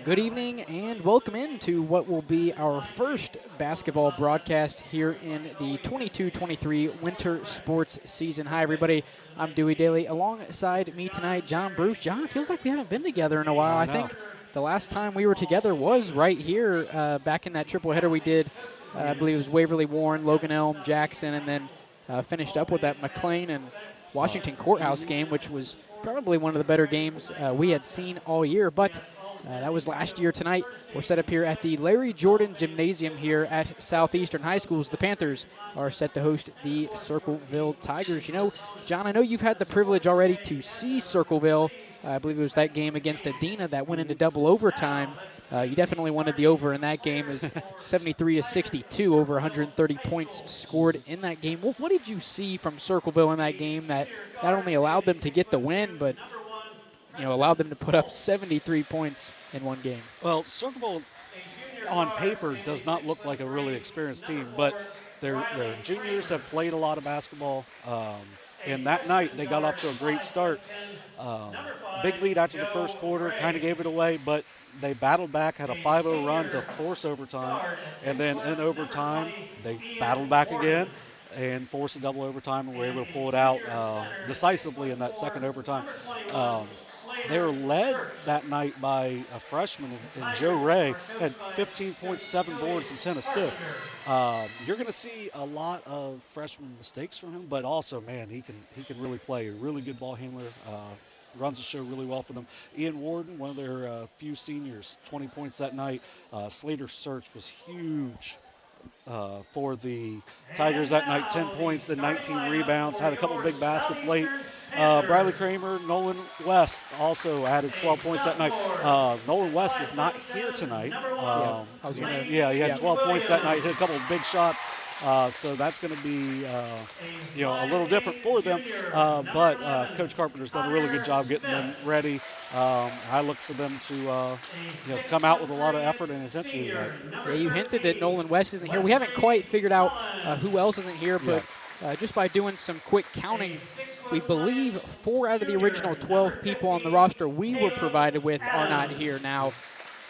Good evening and welcome into what will be our first basketball broadcast here in the 22-23 winter sports season. Hi, everybody. I'm Dewey Daly. Alongside me tonight, John Bruce. John, it feels like we haven't been together in a while. I think the last time we were together was right here back in that triple header we did. I believe it was Waverly Warren, Logan Elm, Jackson, and then finished up with that McLean and Washington Courthouse game, which was probably one of the better games we had seen all year. But that was last year. Tonight, we're set up here at the Larry Jordan Gymnasium here at Southeastern High Schools. The Panthers are set to host the Circleville Tigers. You know, John, I know you've had the privilege already to see Circleville. I believe it was that game against Adena that went into double overtime. You definitely wanted the over in that game, as 73-62, over 130 points scored in that game. What did you see from Circleville in that game that not only allowed them to get the win, but allowed them to put up 73 points in one game? Well, Circleville on paper does not look like a really experienced team, but their juniors have played a lot of basketball. And that night they got off to a great start. Big lead after the first quarter, kind of gave it away, but they battled back, had a 5-0 run to force overtime. And then in overtime, they battled back again and forced a double overtime, and were able to pull it out decisively in that second overtime. They were led that night by a freshman in Joe Ray, had 15.7 boards and 10 assists. You're going to see a lot of freshman mistakes from him, but also, man, he can really play. A really good ball handler, runs the show really well for them. Ian Warden, one of their few seniors, 20 points that night. Slater Search was huge for the Tigers that night, 10 points and 19 rebounds, had a couple big baskets late. Bradley Kramer, Nolan West also added 12 points that night. Nolan West is not here tonight. He had 12 points that night, hit a couple of big shots. So that's going to be, a little different for them. But Coach Carpenter's done a really good job getting them ready. I look for them to, come out with a lot of effort and intensity tonight. Yeah, you hinted that Nolan West isn't here. We haven't quite figured out who else isn't here, but just by doing some quick counting, we believe 4 out of the original 12 people on the roster we were provided with are not here now.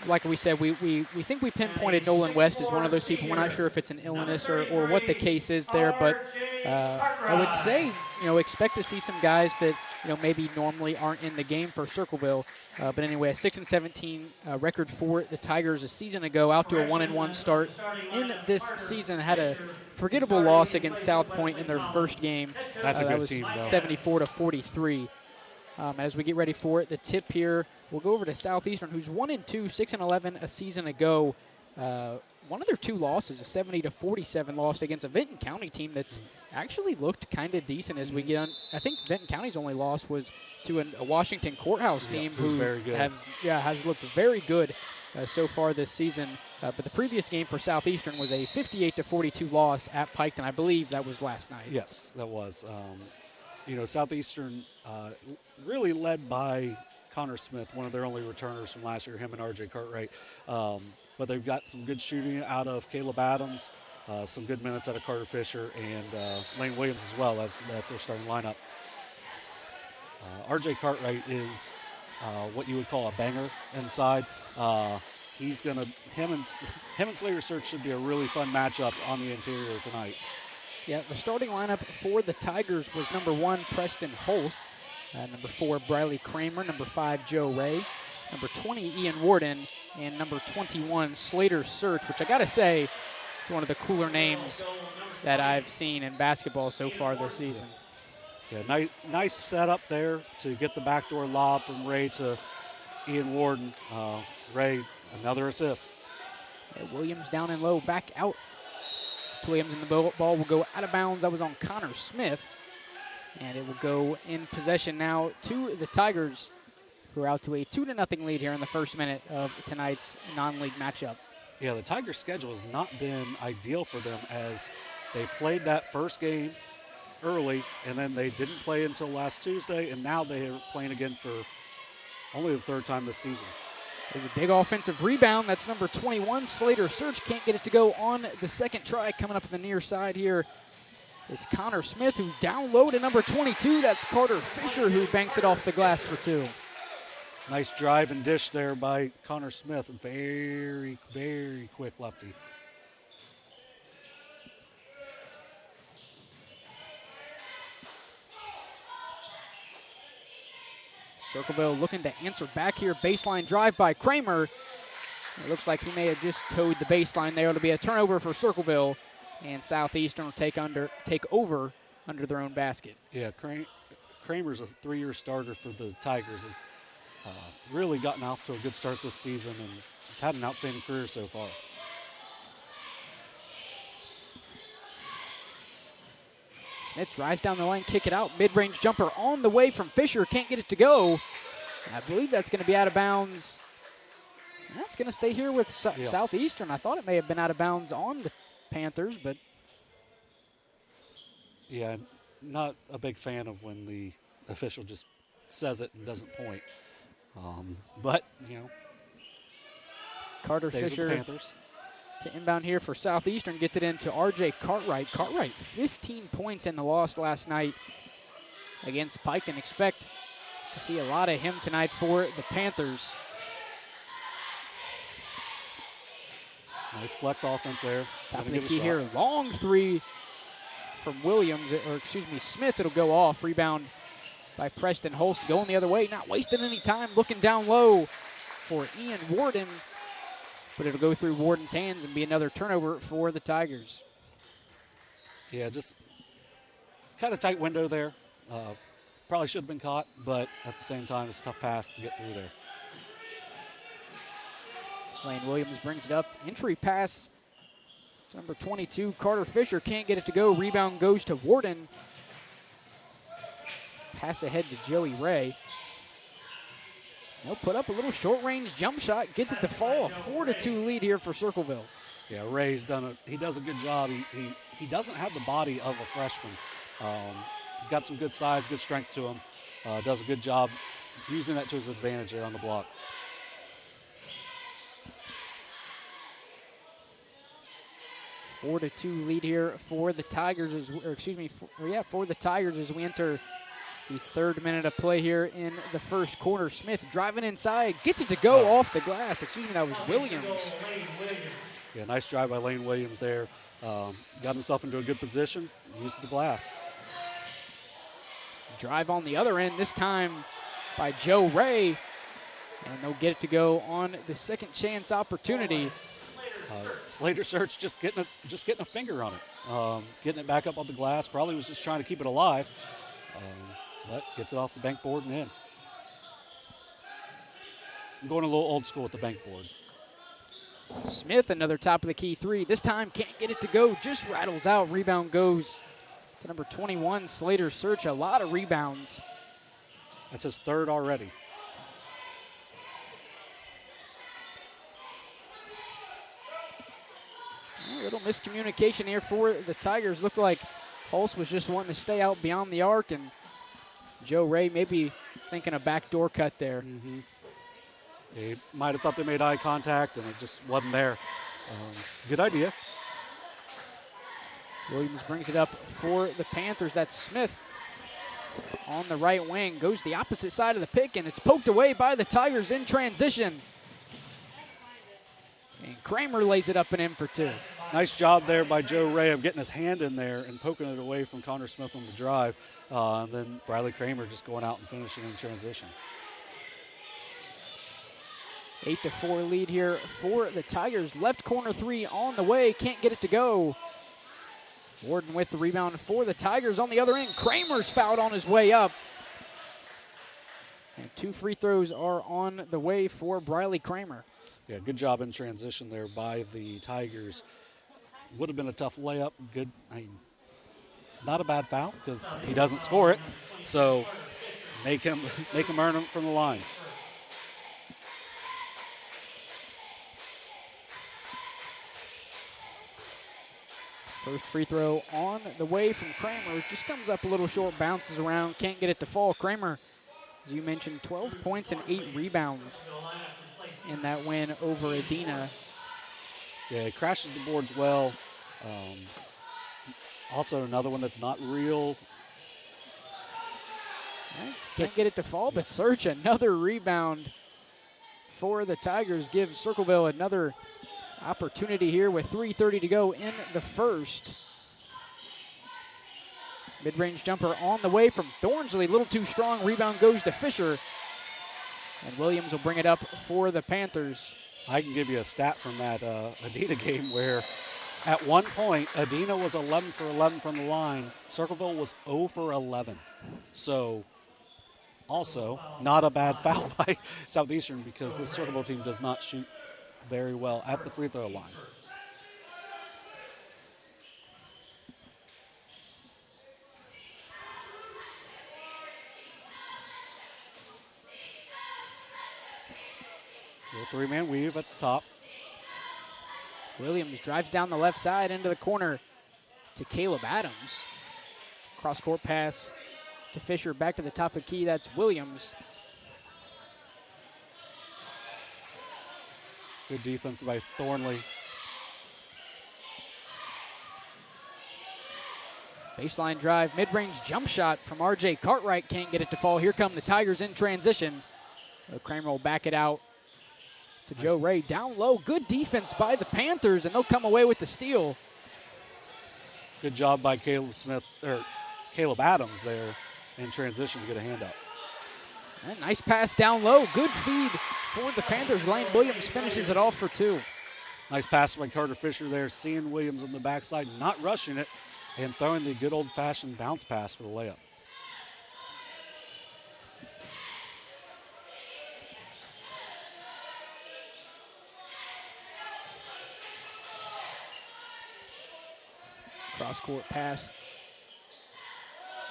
Like we said, we think we pinpointed Nolan West as one of those people. We're not sure if it's an illness or what the case is there, but I would say, expect to see some guys that, maybe normally aren't in the game for Circleville. But anyway, a 6-17 record for the Tigers a season ago, out to a 1-1 start in this season. Had a forgettable loss against South Point in their first game. That's a good team, though. 74-43. As we get ready for it, the tip here, we'll go over to Southeastern, who's 1-2, 6-11 a season ago. One of their 2 losses, a 70-47 loss against a Vinton County team that's actually looked kind of decent as we get on. I think Vinton County's only loss was to a Washington Courthouse team who very good. has looked very good so far this season. But the previous game for Southeastern was a 58-42 loss at Piketon. I believe that was last night. Yes, that was. Southeastern really led by Connor Smith, one of their only returners from last year, him and R.J. Cartwright. But they've got some good shooting out of Caleb Adams, some good minutes out of Carter Fisher, and Lane Williams as well. That's their starting lineup. R.J. Cartwright is what you would call a banger inside. He's going to – him and Slater Search should be a really fun matchup on the interior tonight. Yeah, the starting lineup for the Tigers was number 1, Preston Hulse, number 4, Briley Kramer, number 5, Joe Ray, number 20, Ian Warden, and number 21, Slater Search, which I got to say is one of the cooler names that I've seen in basketball so far this season. Yeah, nice setup there to get the backdoor lob from Ray to Ian Warden. Ray, another assist. Williams down and low, back out. Williams in the ball will go out of bounds. That was on Connor Smith. And it will go in possession now to the Tigers, who are out to a 2-0 lead here in the first minute of tonight's non-league matchup. Yeah, the Tigers' schedule has not been ideal for them, as they played that first game early, and then they didn't play until last Tuesday, and now they are playing again for only the 3rd time this season. There's a big offensive rebound. That's number 21, Slater Search. Can't get it to go on the second try. Coming up on the near side here is Connor Smith, who's down low to number 22. That's Carter Fisher, who banks it off the glass for 2. Nice drive and dish there by Connor Smith. Very, very quick lefty. Circleville looking to answer back here. Baseline drive by Kramer. It looks like he may have just towed the baseline there. It'll be a turnover for Circleville, and Southeastern will take over under their own basket. Yeah, Kramer's a 3-year starter for the Tigers. Has really gotten off to a good start this season and has had an outstanding career so far. Smith drives down the lane, kick it out. Mid-range jumper on the way from Fisher. Can't get it to go. I believe that's going to be out of bounds. That's going to stay here with Southeastern. I thought it may have been out of bounds on the Panthers, but. Yeah, not a big fan of when the official just says it and doesn't point. But, Carter Fisher to inbound here for Southeastern. Gets it into R.J. Cartwright. Cartwright, 15 points in the loss last night against Pike, and expect to see a lot of him tonight for the Panthers. Nice flex offense there. Top of the key here. Long three from Smith. It'll go off. Rebound by Preston Holst. Going the other way. Not wasting any time. Looking down low for Ian Warden. But it'll go through Warden's hands and be another turnover for the Tigers. Yeah, just kind of tight window there. Probably should have been caught, but at the same time, it's a tough pass to get through there. Lane Williams brings it up. Entry pass to number 22, Carter Fisher. Can't get it to go. Rebound goes to Warden. Pass ahead to Joey Ray. They'll put up a little short-range jump shot. Gets it to fall. A 4-2 lead here for Circleville. Yeah, Ray's he does a good job. He doesn't have the body of a freshman. He's got some good size, good strength to him. Does a good job using that to his advantage there on the block. A 4-2 lead here for the Tigers for the Tigers as we enter the third minute of play here in the first quarter. Smith driving inside, gets it to go off the glass. That was Williams. Yeah, nice drive by Lane Williams there. Got himself into a good position, used the glass. Drive on the other end, this time by Joe Ray. And they'll get it to go on the second chance opportunity. Slater Search just getting a finger on it. Getting it back up on the glass. Probably was just trying to keep it alive. But gets it off the bank board and in. I'm going a little old school with the bank board. Smith, another top of the key three. This time can't get it to go, just rattles out. Rebound goes to number 21, Slater Search. A lot of rebounds. That's his third already. A little miscommunication here for the Tigers. Looked like Holst was just wanting to stay out beyond the arc, and Joe Ray maybe thinking a backdoor cut there. Mm-hmm. They might have thought they made eye contact, and it just wasn't there. Good idea. Williams brings it up for the Panthers. That's Smith on the right wing. Goes the opposite side of the pick, and it's poked away by the Tigers in transition. And Kramer lays it up and in for two. Nice job there by Joe Ray of getting his hand in there and poking it away from Connor Smith on the drive. And then Bradley Kramer just going out and finishing in transition. 8-4 lead here for the Tigers. Left corner three on the way. Can't get it to go. Warden with the rebound for the Tigers on the other end. Kramer's fouled on his way up. And two free throws are on the way for Bradley Kramer. Yeah, good job in transition there by the Tigers. Would have been a tough layup. Good, not a bad foul because he doesn't score it. So make him earn it from the line. First free throw on the way from Kramer. Just comes up a little short, bounces around, can't get it to fall. Kramer, as you mentioned, 12 points and 8 rebounds in that win over Adena. Yeah, he crashes the boards well. Also another one that's not real Can't get it to fall, but Search another rebound for the Tigers. Gives Circleville another opportunity here with 3:30 to go in the first. Mid-range jumper on the way from Thornsley. A little too strong. Rebound goes to Fisher. And Williams will bring it up for the Panthers. I can give you a stat from that Adina game where at one point, Adina was 11 for 11 from the line. Circleville was 0 for 11. So also not a bad foul by Southeastern because this Circleville team does not shoot very well at the free throw line. Little three-man weave at the top. Williams drives down the left side into the corner to Caleb Adams. Cross-court pass to Fisher, back to the top of key. That's Williams. Good defense by Thornley. Baseline drive, mid-range jump shot from R.J. Cartwright. Can't get it to fall. Here come the Tigers in transition. Kramer will back it out to Joe Ray. Down low, good defense by the Panthers, and they'll come away with the steal. Good job by Caleb Adams there in transition to get a handout. And nice pass down low. Good feed for the Panthers. Lane Williams finishes it off for two. Nice pass by Carter Fisher there, seeing Williams on the backside, not rushing it, and throwing the good old-fashioned bounce pass for the layup. Cross-court pass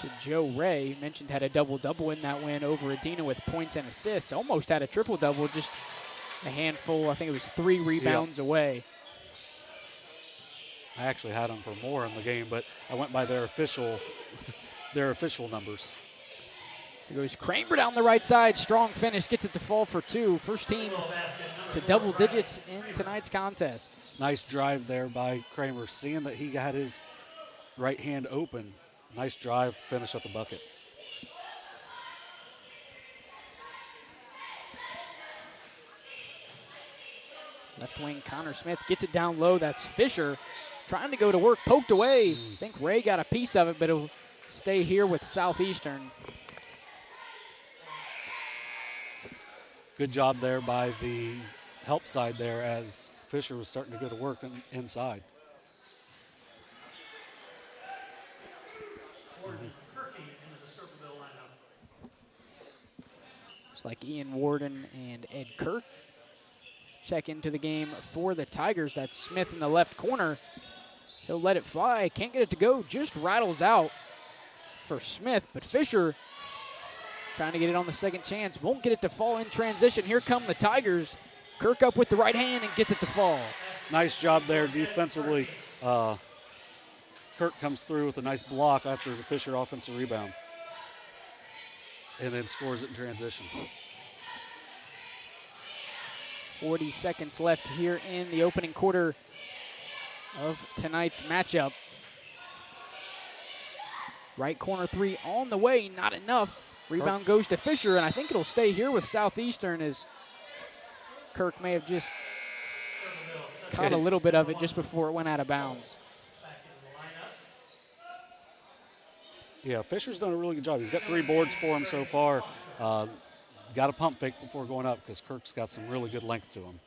to Joe Ray. Mentioned had a double-double in that win over Adina with points and assists. Almost had a triple-double, just a handful. I think it was 3 rebounds away. I actually had them for more in the game, but I went by their official numbers. Here goes Kramer down the right side. Strong finish, gets it to fall for two. First team to double digits in tonight's contest. Nice drive there by Kramer, seeing that he got his right hand open. Nice drive, finish at the bucket. Left wing Connor Smith gets it down low. That's Fisher trying to go to work, poked away. I think Ray got a piece of it, but it'll stay here with Southeastern. Good job there by the help side there as Fisher was starting to go to work inside. Looks like Ian Warden and Ed Kirk check into the game for the Tigers. That's Smith in the left corner. He'll let it fly. Can't get it to go. Just rattles out for Smith. But Fisher trying to get it on the second chance. Won't get it to fall in transition. Here come the Tigers. Kirk up with the right hand and gets it to fall. Nice job there defensively. Kirk comes through with a nice block after the Fisher offensive rebound. And then scores it in transition. 40 seconds left here in the opening quarter of tonight's matchup. Right corner three on the way, not enough. Rebound goes to Fisher, and I think it'll stay here with Southeastern as Kirk may have just caught a little bit of it just before it went out of bounds. Yeah, Fisher's done a really good job. He's got 3 boards for him so far. Got a pump fake before going up because Kirk's got some really good length to him.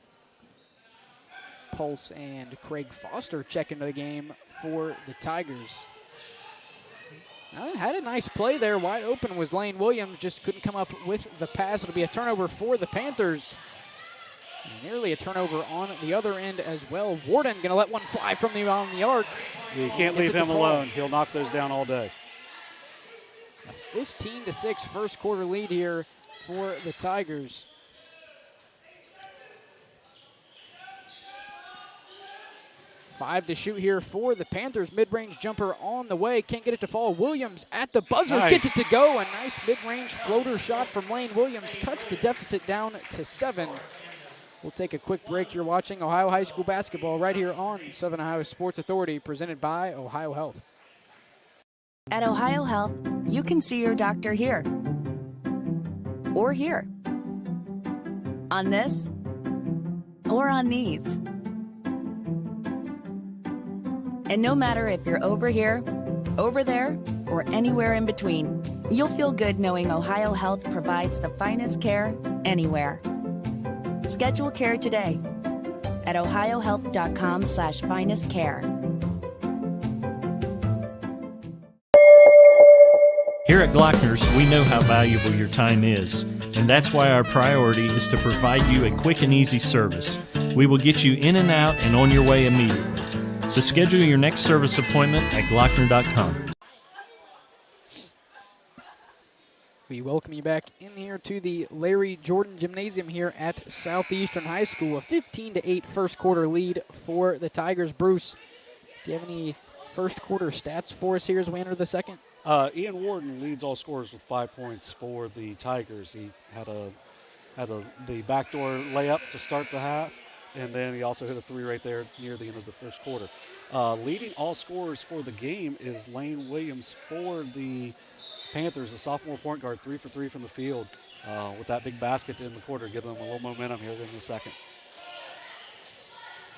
Pulse and Craig Foster check into the game for the Tigers. Had a nice play there. Wide open was Lane Williams. Just couldn't come up with the pass. It'll be a turnover for the Panthers. And nearly a turnover on the other end as well. Warden going to let one fly from on the arc. Yeah, you can't leave him alone. He'll knock those down all day. A 15-6 first quarter lead here for the Tigers. Five to shoot here for the Panthers. Mid-range jumper on the way. Can't get it to fall. Williams at the buzzer. Nice. Gets it to go. A nice mid-range floater shot from Lane Williams. Cuts the deficit down to 7. We'll take a quick break. You're watching Ohio High School basketball right here on Southern Ohio Sports Authority, presented by OhioHealth. At OhioHealth, you can see your doctor here. or here, on this or on these. And no matter if you're over here, over there, or anywhere in between, you'll feel good knowing OhioHealth provides the finest care anywhere. Schedule care today at ohiohealth.com/finestcare. Here at Glockner's, we know how valuable your time is, and that's why our priority is to provide you a quick and easy service. We will get you in and out and on your way immediately. So schedule your next service appointment at Glockner.com. We welcome you back in here to the Larry Jordan Gymnasium here at Southeastern High School. A 15-8 first quarter lead for the Tigers. Bruce, do you have any first quarter stats for us here as we enter the second? Ian Warden leads all scorers with 5 points for the Tigers. He had the backdoor layup to start the half, and then he also hit a three right there near the end of the first quarter. Leading all scorers for the game is Lane Williams for the Panthers, a sophomore point guard, 3 for 3 from the field with that big basket in the quarter, giving them a little momentum here in the second.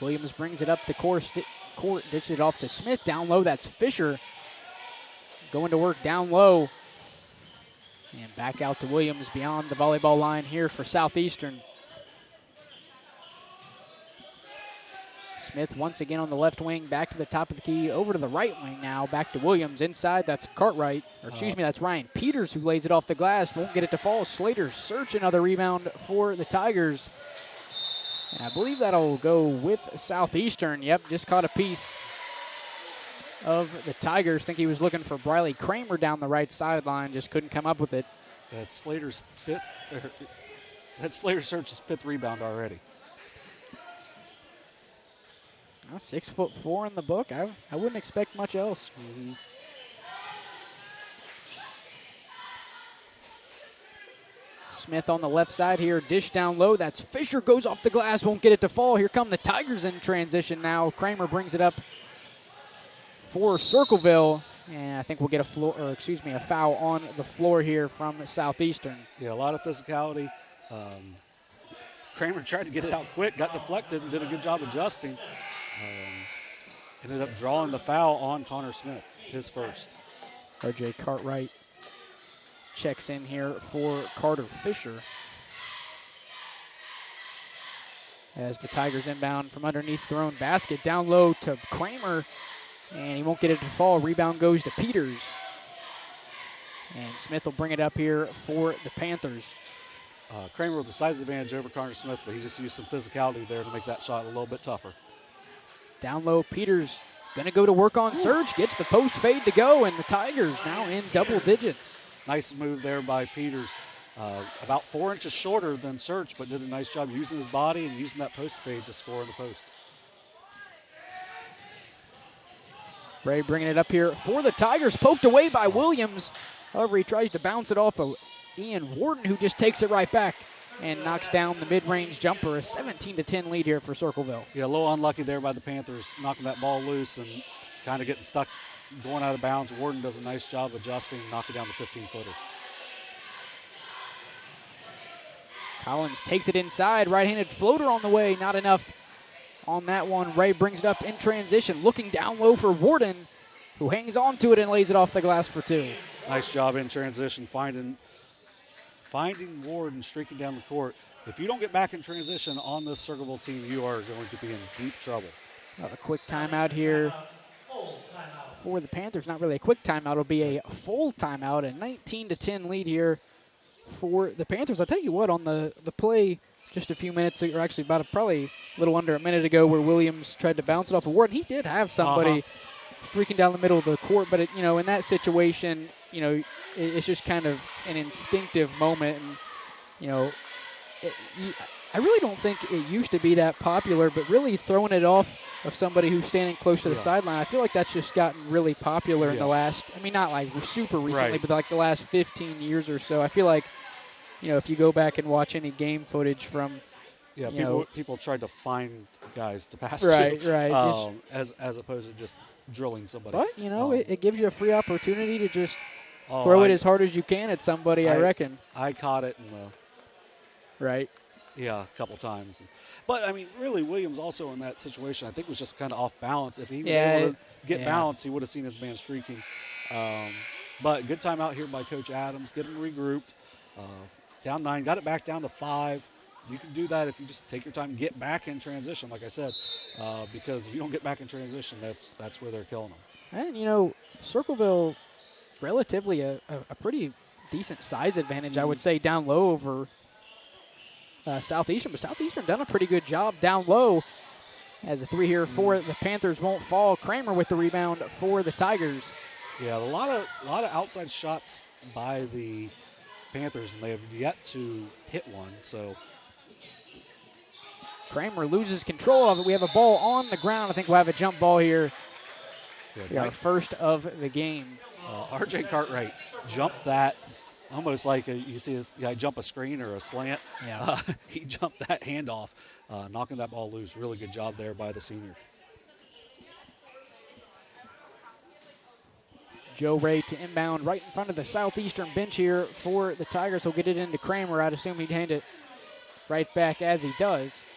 Williams brings it up the court, ditches it off to Smith. Down low, that's Fisher. Going to work down low. And back out to Williams beyond the volleyball line here for Southeastern. Smith once again on the left wing, back to the top of the key, over to the right wing now, back to Williams. Inside, that's Cartwright, or that's Ryan Peters who lays it off the glass, won't get it to fall. Slater search another rebound for the Tigers. And I believe that'll go with Southeastern. Yep, just caught a piece of the Tigers. Think he was looking for Briley Kramer down the right sideline, just couldn't come up with it. That's Slater's Search's fifth rebound already. 6'4" in the book. I wouldn't expect much else. Mm-hmm. Smith on the left side here, dish down low. That's Fisher, goes off the glass, won't get it to fall. Here come the Tigers in transition now. Kramer brings it up for Circleville, and I think we'll get a foul on the floor here from Southeastern. Yeah, a lot of physicality. Kramer tried to get it out quick, got deflected, and did a good job adjusting. Ended up drawing the foul on Connor Smith, his first. R.J. Cartwright checks in here for Carter Fisher. As the Tigers inbound from underneath their own basket, down low to Kramer, and he won't get it to fall. Rebound goes to Peters. And Smith will bring it up here for the Panthers. Kramer with the size advantage over Connor Smith, but he just used some physicality there to make that shot a little bit tougher. Down low, Peters going to go to work on Surge, gets the post fade to go, and the Tigers now in double digits. Nice move there by Peters. About 4 inches shorter than Surge, but did a nice job using his body and using that post fade to score in the post. Bray bringing it up here for the Tigers, poked away by Williams. However, he tries to bounce it off of Ian Warden, who just takes it right back and knocks down the mid-range jumper. A 17-10 lead here for Circleville. Yeah, a little unlucky there by the Panthers, knocking that ball loose and kind of getting stuck going out of bounds. Warden does a nice job adjusting, knocking down the 15-footer. Collins takes it inside, right-handed floater on the way, not enough on that one. Ray brings it up in transition, looking down low for Warden, who hangs on to it and lays it off the glass for two. Nice job in transition, finding Warden streaking down the court. If you don't get back in transition on this Circleville team, you are going to be in deep trouble. A quick timeout here for the Panthers. Not really a quick timeout. It'll be a full timeout. A 19-10 lead here for the Panthers. I'll tell you what, on the play just a few minutes, or actually probably a little under a minute ago, where Williams tried to bounce it off of Warden, he did have somebody streaking down the middle of the court, but in that situation, it's just kind of an instinctive moment, and I really don't think it used to be that popular, but really throwing it off of somebody who's standing close to the sideline, I feel like that's just gotten really popular in the last, not like super recently, but like the last 15 years or so. I feel like, if you go back and watch any game footage from, people tried to find guys to pass to, as opposed to just drilling somebody. But it gives you a free opportunity to just throw it as hard as you can at somebody, I reckon. I caught it in the right. Yeah, a couple times. But, I mean, really, Williams also in that situation, I think, was just kind of off balance. If he was able to get balance, he would have seen his man streaking. But good time out here by Coach Adams, get him regrouped. Down 9, got it back down to 5. You can do that if you just take your time, get back in transition, like I said, because if you don't get back in transition, that's where they're killing them. And, Circleville, relatively a pretty decent size advantage, I would say, down low over Southeastern. But Southeastern done a pretty good job down low. As a 3 here for the Panthers won't fall. Kramer with the rebound for the Tigers. Yeah, a lot of outside shots by the Panthers, and they have yet to hit one. So Kramer loses control of it. We have a ball on the ground. I think we'll have a jump ball here. Our first of the game. R.J. Cartwright jumped that almost like you see his guy jump a screen or a slant. Yeah. He jumped that handoff, knocking that ball loose. Really good job there by the senior. Joe Ray to inbound right in front of the Southeastern bench here for the Tigers. He'll get it into Kramer. I'd assume he'd hand it right back as he does.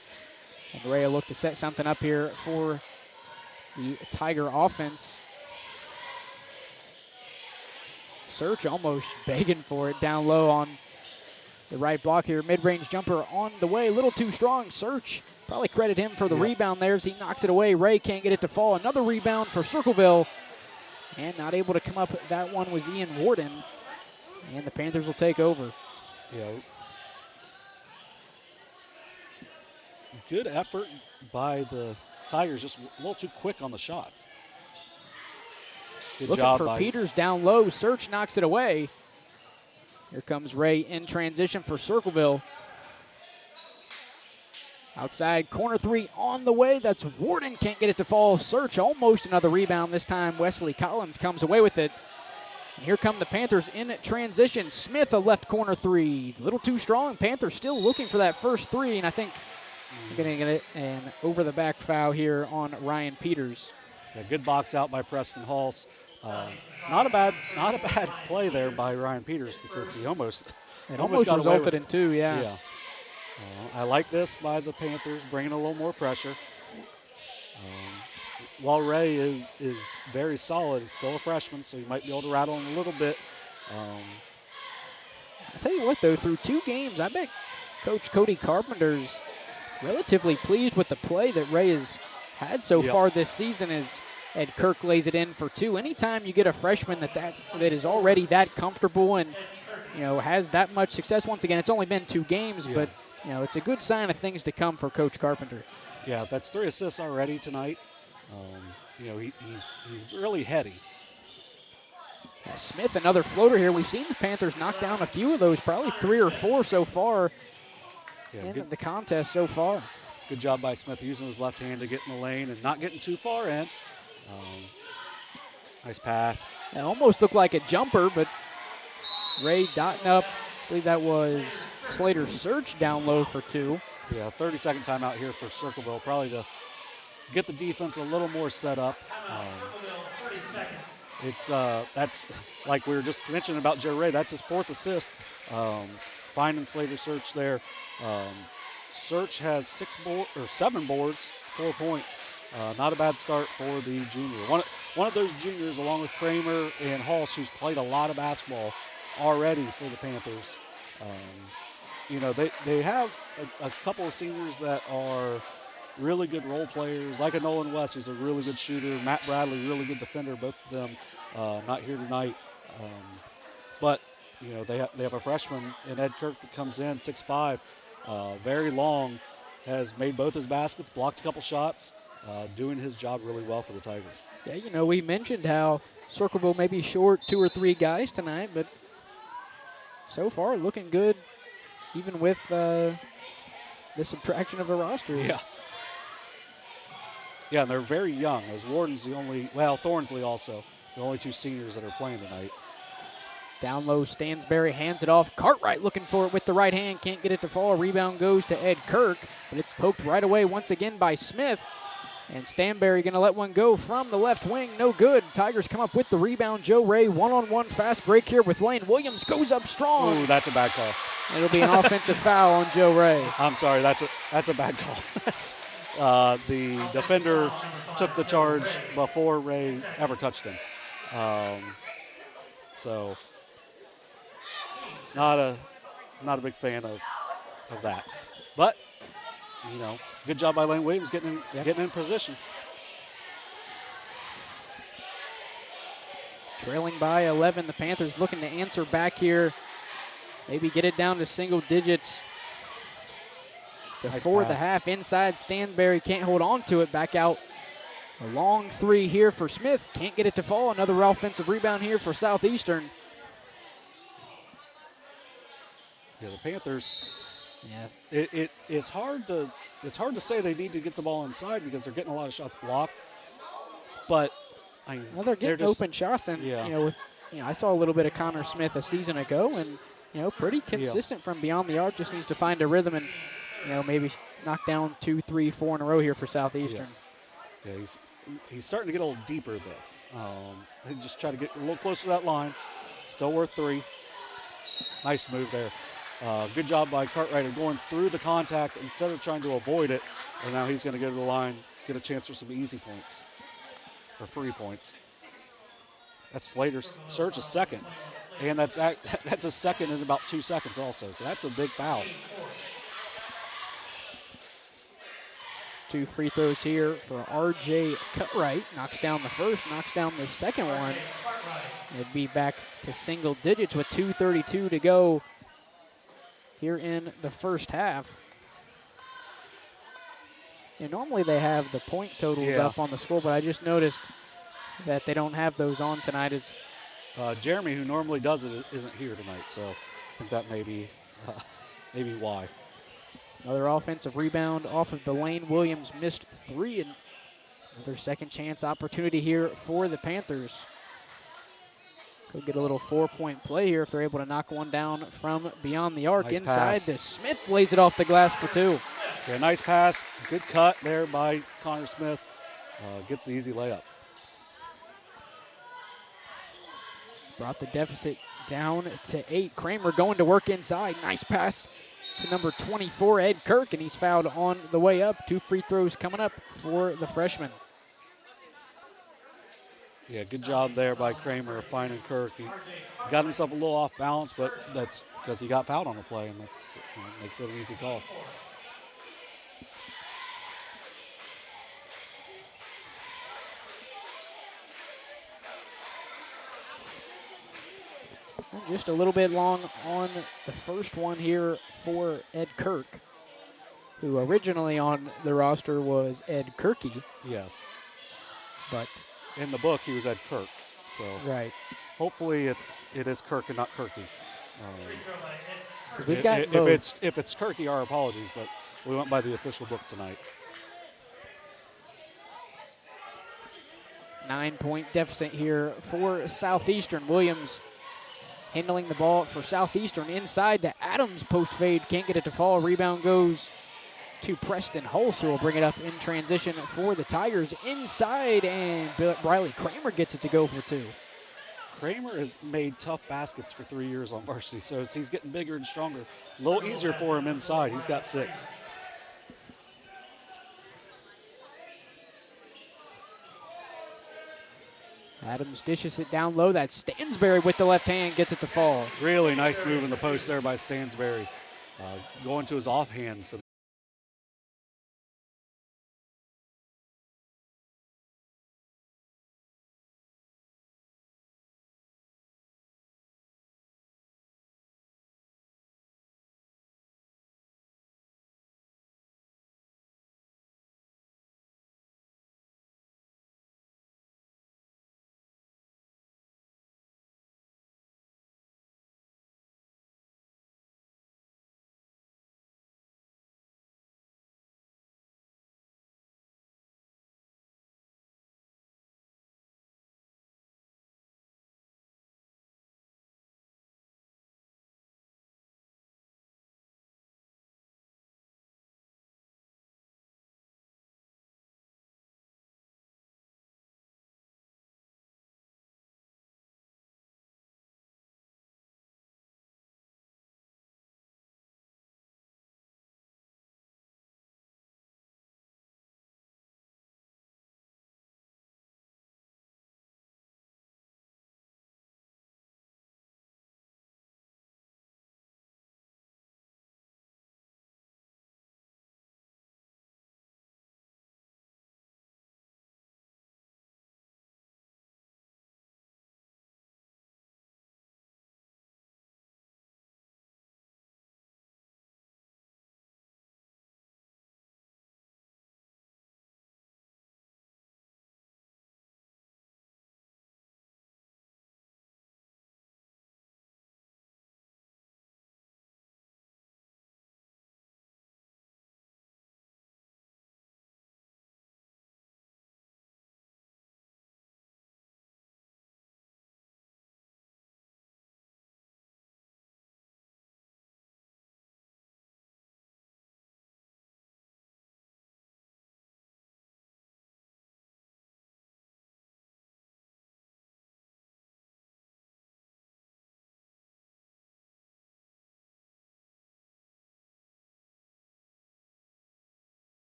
And Ray will look to set something up here for the Tiger offense. Search almost begging for it down low on the right block here. Mid-range jumper on the way. A little too strong. Search, probably credit him for the rebound there as he knocks it away. Ray can't get it to fall. Another rebound for Circleville. And not able to come up. That one was Ian Warden. And the Panthers will take over. Yeah. Good effort by the Tigers, just a little too quick on the shots. Good Looking job for by Peters down low. Search knocks it away. Here comes Ray in transition for Circleville. Outside corner 3 on the way. That's Warden. Can't get it to fall. Search almost another rebound. This time Wesley Collins comes away with it. And here come the Panthers in transition. Smith, a left corner 3. A little too strong. Panthers still looking for that first 3. And I think they're going to get it. And over the back foul here on Ryan Peters. Yeah, good box out by Preston Halls. Not a bad play there by Ryan Peters because he almost got resulted in 2. Yeah. I like this by the Panthers, bringing a little more pressure. While Ray is very solid, he's still a freshman, so he might be able to rattle him a little bit. I'll tell you what, though, through 2 games, I bet Coach Cody Carpenter's relatively pleased with the play that Ray has had so far this season as Ed Kirk lays it in for 2. Anytime you get a freshman that is already that comfortable and, has that much success, once again, it's only been 2 games, but it's a good sign of things to come for Coach Carpenter. Yeah, that's 3 assists already tonight. He's really heady. Smith, another floater here. We've seen the Panthers knock down a few of those, probably 3 or 4 so far in the contest so far. Good job by Smith using his left hand to get in the lane and not getting too far in. Nice pass. It almost looked like a jumper, but Ray dotting up. I believe that was Slater Search down low for 2. Yeah, 30-second timeout here for Circleville, probably to get the defense a little more set up. That's like we were just mentioning about Joe Ray. That's his 4th assist. Finding Slater Search there. Search has 7 boards, 4 points. Not a bad start for the junior. One of those juniors, along with Kramer and Halls, who's played a lot of basketball already for the Panthers. They have a couple of seniors that are really good role players, like a Nolan West, who's a really good shooter. Matt Bradley, really good defender. Both of them not here tonight. But they have a freshman in Ed Kirk that comes in 6'5", very long, has made both his baskets, blocked a couple shots, doing his job really well for the Tigers. Yeah, we mentioned how Circleville may be short 2 or 3 guys tonight, but so far looking good, even with the subtraction of a roster. Yeah, and they're very young, as Warden's Thornsley also, the only 2 seniors that are playing tonight. Down low, Stansberry hands it off. Cartwright looking for it with the right hand. Can't get it to fall. Rebound goes to Ed Kirk, but it's poked right away once again by Smith. And Stanberry going to let one go from the left wing. No good. Tigers come up with the rebound. Joe Ray, one-on-one fast break here with Lane. Williams goes up strong. Ooh, that's a bad call. It'll be an offensive foul on Joe Ray. I'm sorry, that's a bad call. That's the defender took the charge before Ray ever touched him. So not a big fan of that. But good job by Lane Williams getting in position. Trailing by 11, the Panthers looking to answer back here. Maybe get it down to single digits before the half. Inside, Stanberry can't hold on to it. Back out. A long three here for Smith. Can't get it to fall. Another offensive rebound here for Southeastern. Yeah, the Panthers. Yeah. It's hard to say they need to get the ball inside because they're getting a lot of shots blocked. But they're getting open shots, and I saw a little bit of Connor Smith a season ago, and pretty consistent from beyond the arc. Just needs to find a rhythm and maybe knock down 2, 3, 4 in a row here for Southeastern. Yeah, he's starting to get a little deeper though. He just try to get a little closer to that line. Still worth 3. Nice move there. Good job by Cartwright of going through the contact instead of trying to avoid it. And now he's going to go to the line, get a chance for some easy points or free points. That's Slater's search a second. And that's a second in about 2 seconds also. So that's a big foul. 2 free throws here for R.J. Cutright. Knocks down the first, knocks down the second one. It'd be back to single digits with 2:32 to go here in the first half. And normally they have the point totals up on the score, but I just noticed that they don't have those on tonight. As Jeremy, who normally does it, isn't here tonight, so I think that may be why. Another offensive rebound off of the lane. Williams missed 3, and another second chance opportunity here for the Panthers. Could get a little 4-point play here if they're able to knock one down from beyond the arc. Nice inside pass. to Smith, lays it off the glass for 2. Yeah, nice pass. Good cut there by Connor Smith. Gets the easy layup. Brought the deficit down to 8. Kramer going to work inside. Nice pass to number 24, Ed Kirk, and he's fouled on the way up. 2 free throws coming up for the freshman. Yeah, good job there by Kramer of finding Kirk. He got himself a little off balance, but that's because he got fouled on the play, and that's makes it an easy call. Just a little bit long on the first one here for Ed Kirk, who originally on the roster was Ed Kirky. Yes. But in the book, he was Ed Kirk. So right. Hopefully it is Kirk and not Kirky. We've got if it's Kirky, our apologies, but we went by the official book tonight. 9-point deficit here for Southeastern. Williams handling the ball for Southeastern inside to Adams. Post fade, can't get it to fall. Rebound goes to Preston Hulse, who will bring it up in transition for the Tigers inside, and Briley Kramer gets it to go for 2. Kramer has made tough baskets for 3 years on varsity, so as he's getting bigger and stronger, a little easier for him inside. He's got 6. Adams dishes it down low. That's Stansberry with the left hand, gets it to fall. Really nice move in the post there by Stansberry. Going to his offhand for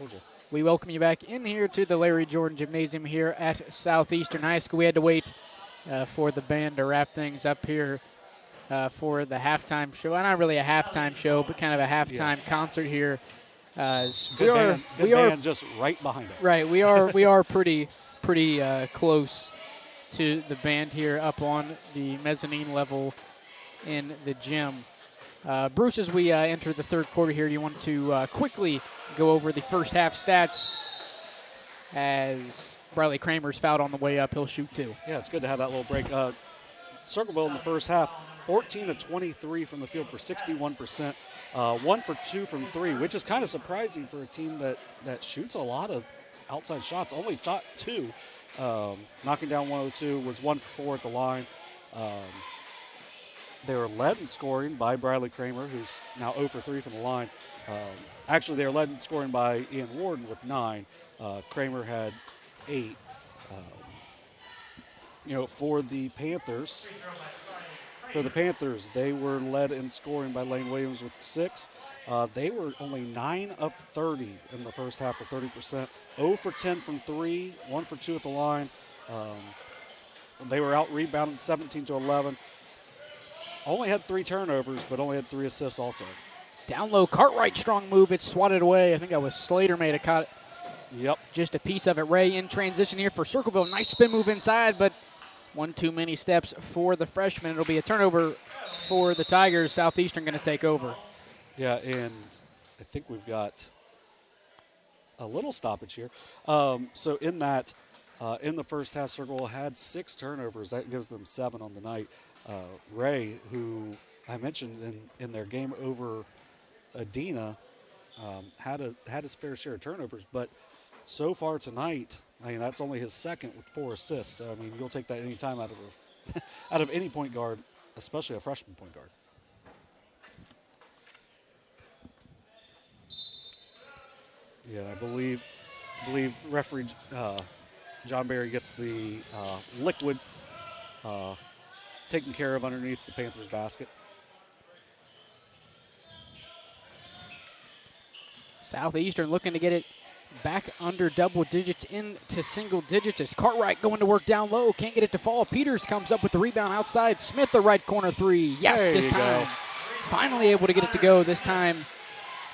Told you. We welcome you back in here to the Larry Jordan Gymnasium here at Southeastern High School. We had to wait for the band to wrap things up here for the halftime show. Not really a halftime show, but kind of a halftime concert here. Good band just right behind us. Right, we are pretty close to the band here up on the mezzanine level in the gym. Bruce, as we enter the third quarter here, do you want to quickly go over the first half stats as Briley Kramer's fouled on the way up. He'll shoot 2. Yeah, it's good to have that little break. Circleville in the first half, 14 of 23 from the field for 61%, 1 for 2 from 3, which is kind of surprising for a team that shoots a lot of outside shots. Only shot 2, knocking down 102, was 1 for 4 at the line. They were led in scoring by Briley Kramer, who's now 0 for 3 from the line. Actually, they were led in scoring by Ian Warden with 9. Kramer had 8. For the Panthers, they were led in scoring by Lane Williams with 6. They were only 9 of 30 in the first half for 30%. 0 for 10 from 3, 1 for 2 at the line. They were out rebounded 17 to 11. Only had 3 turnovers, but only had 3 assists also. Down low, Cartwright, strong move. It's swatted away. I think that was Slater made a cut. Yep. Just a piece of it. Ray in transition here for Circleville. Nice spin move inside, but one too many steps for the freshman. It'll be a turnover for the Tigers. Southeastern going to take over. Yeah, and I think we've got a little stoppage here. So in that, in the first half, Circleville had 6 turnovers. That gives them 7 on the night. Ray, who I mentioned in their game over Adena, had his fair share of turnovers, but so far tonight, that's only his second with 4 assists. So you'll take that any time out of any point guard, especially a freshman point guard. Yeah, I believe referee John Barry gets the liquid taken care of underneath the Panthers basket. Southeastern looking to get it back under double digits into single digits as Cartwright going to work down low. Can't get it to fall. Peters comes up with the rebound outside. Smith, the right corner 3. Yes, this time. Finally able to get it to go this time.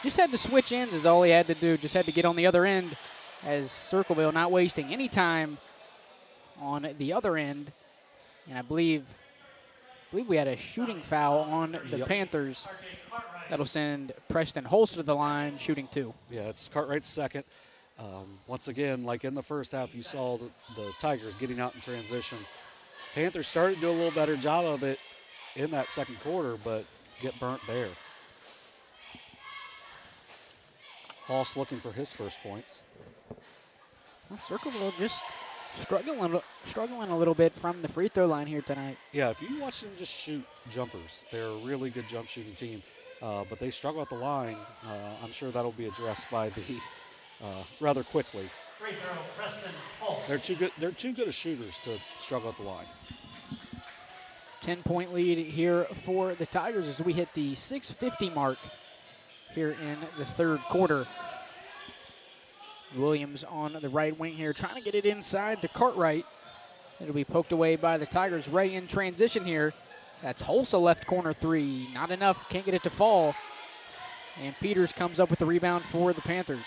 Just had to switch ends is all he had to do. Just had to get on the other end as Circleville not wasting any time on the other end. And I believe we had a shooting foul on the Panthers. That'll send Preston Holster to the line, shooting 2. Yeah, it's Cartwright's second. Once again, like in the first half, you saw the Tigers getting out in transition. Panthers started to do a little better job of it in that second quarter, but get burnt there. Hoss looking for his first points. Well, Circleville just struggling a little bit from the free throw line here tonight. Yeah, if you watch them just shoot jumpers, they're a really good jump shooting team. But they struggle at the line. I'm sure that'll be addressed by the rather quickly. They're too good of shooters to struggle at the line. 10-point lead here for the Tigers as we hit the 6:50 mark here in the third quarter. Williams on the right wing here, trying to get it inside to Cartwright. It'll be poked away by the Tigers. Ray in transition here. That's Holsa left corner 3. Not enough, can't get it to fall. And Peters comes up with the rebound for the Panthers.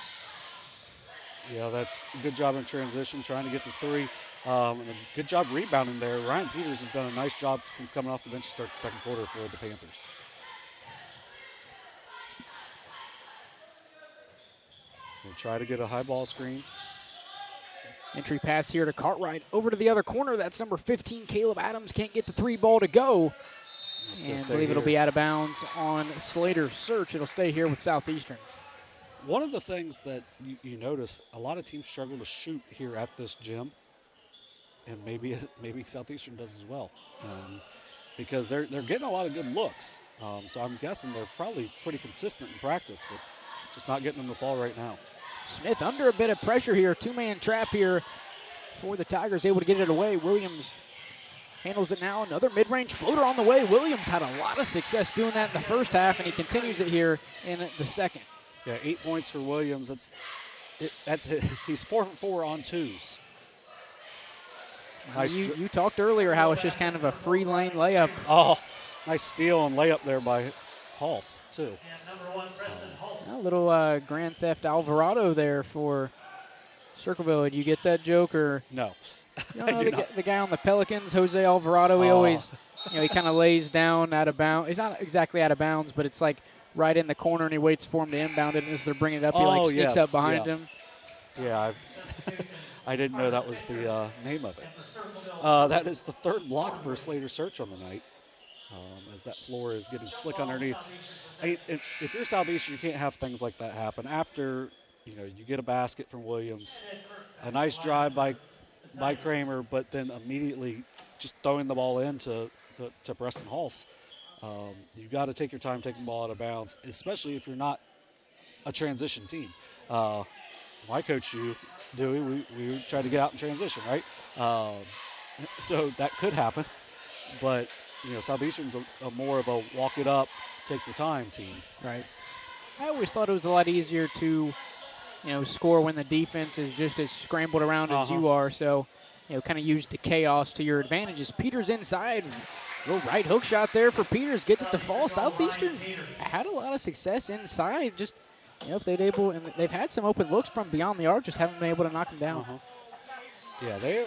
Yeah, that's a good job in transition, trying to get to 3. And a good job rebounding there. Ryan Peters has done a nice job since coming off the bench to start the second quarter for the Panthers. We'll try to get a high ball screen. Entry pass here to Cartwright. Over to the other corner. That's number 15, Caleb Adams. Can't get the 3 ball to go. And I believe it'll be out of bounds on Slater's search. It'll stay here with Southeastern. One of the things that you notice, a lot of teams struggle to shoot here at this gym. And maybe Southeastern does as well. Because they're getting a lot of good looks. So I'm guessing they're probably pretty consistent in practice, but just not getting them to fall right now. Smith under a bit of pressure here. 2-man trap here for the Tigers. Able to get it away. Williams handles it now. Another mid-range floater on the way. Williams had a lot of success doing that in the first half, and he continues it here in the second. Yeah, 8 points for Williams. He's 4 for 4 on twos. Nice. You talked earlier how it's just kind of a free lane layup. Oh, nice steal and layup there by Hulse, too. A little Grand Theft Alvarado there for Circleville. Did you get that joke? Or No. you don't know the guy on the Pelicans, Jose Alvarado, he always, he kind of lays down out of bounds. He's not exactly out of bounds, but it's like right in the corner, and he waits for him to inbound it, and as they're bringing it up, he sneaks up behind him. Yeah, I didn't know that was the name of it. That is the third block for Slater Search on the night, as that floor is getting slick underneath. If you're Southeastern, you can't have things like that happen. After, you get a basket from Williams, a nice drive by Kramer, but then immediately just throwing the ball in to Preston Hulse. You've got to take your time taking the ball out of bounds, especially if you're not a transition team. My coach, Dewey, we try to get out in transition, right? So that could happen. But, Southeastern's a more of a walk it up, take your time team. Right. I always thought it was a lot easier to, score when the defense is just as scrambled around as you are. So, kind of use the chaos to your advantages. Peters inside. Little right hook shot there for Peters. Gets it to fall. Southeastern had a lot of success inside. Just, if they've had some open looks from beyond the arc, just haven't been able to knock them down. Yeah,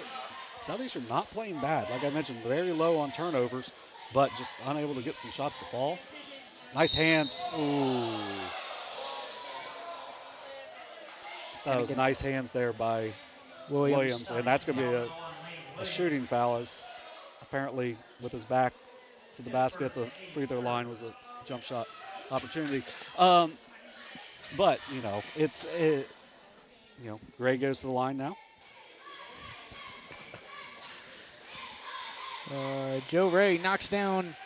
Southeastern not playing bad. Like I mentioned, very low on turnovers, but just unable to get some shots to fall. Nice hands. Ooh. That was nice hands there by Williams. And that's going to be a shooting foul, as apparently with his back to the basket, the free throw line was a jump shot opportunity. But, Gray goes to the line now. Joe Ray knocks down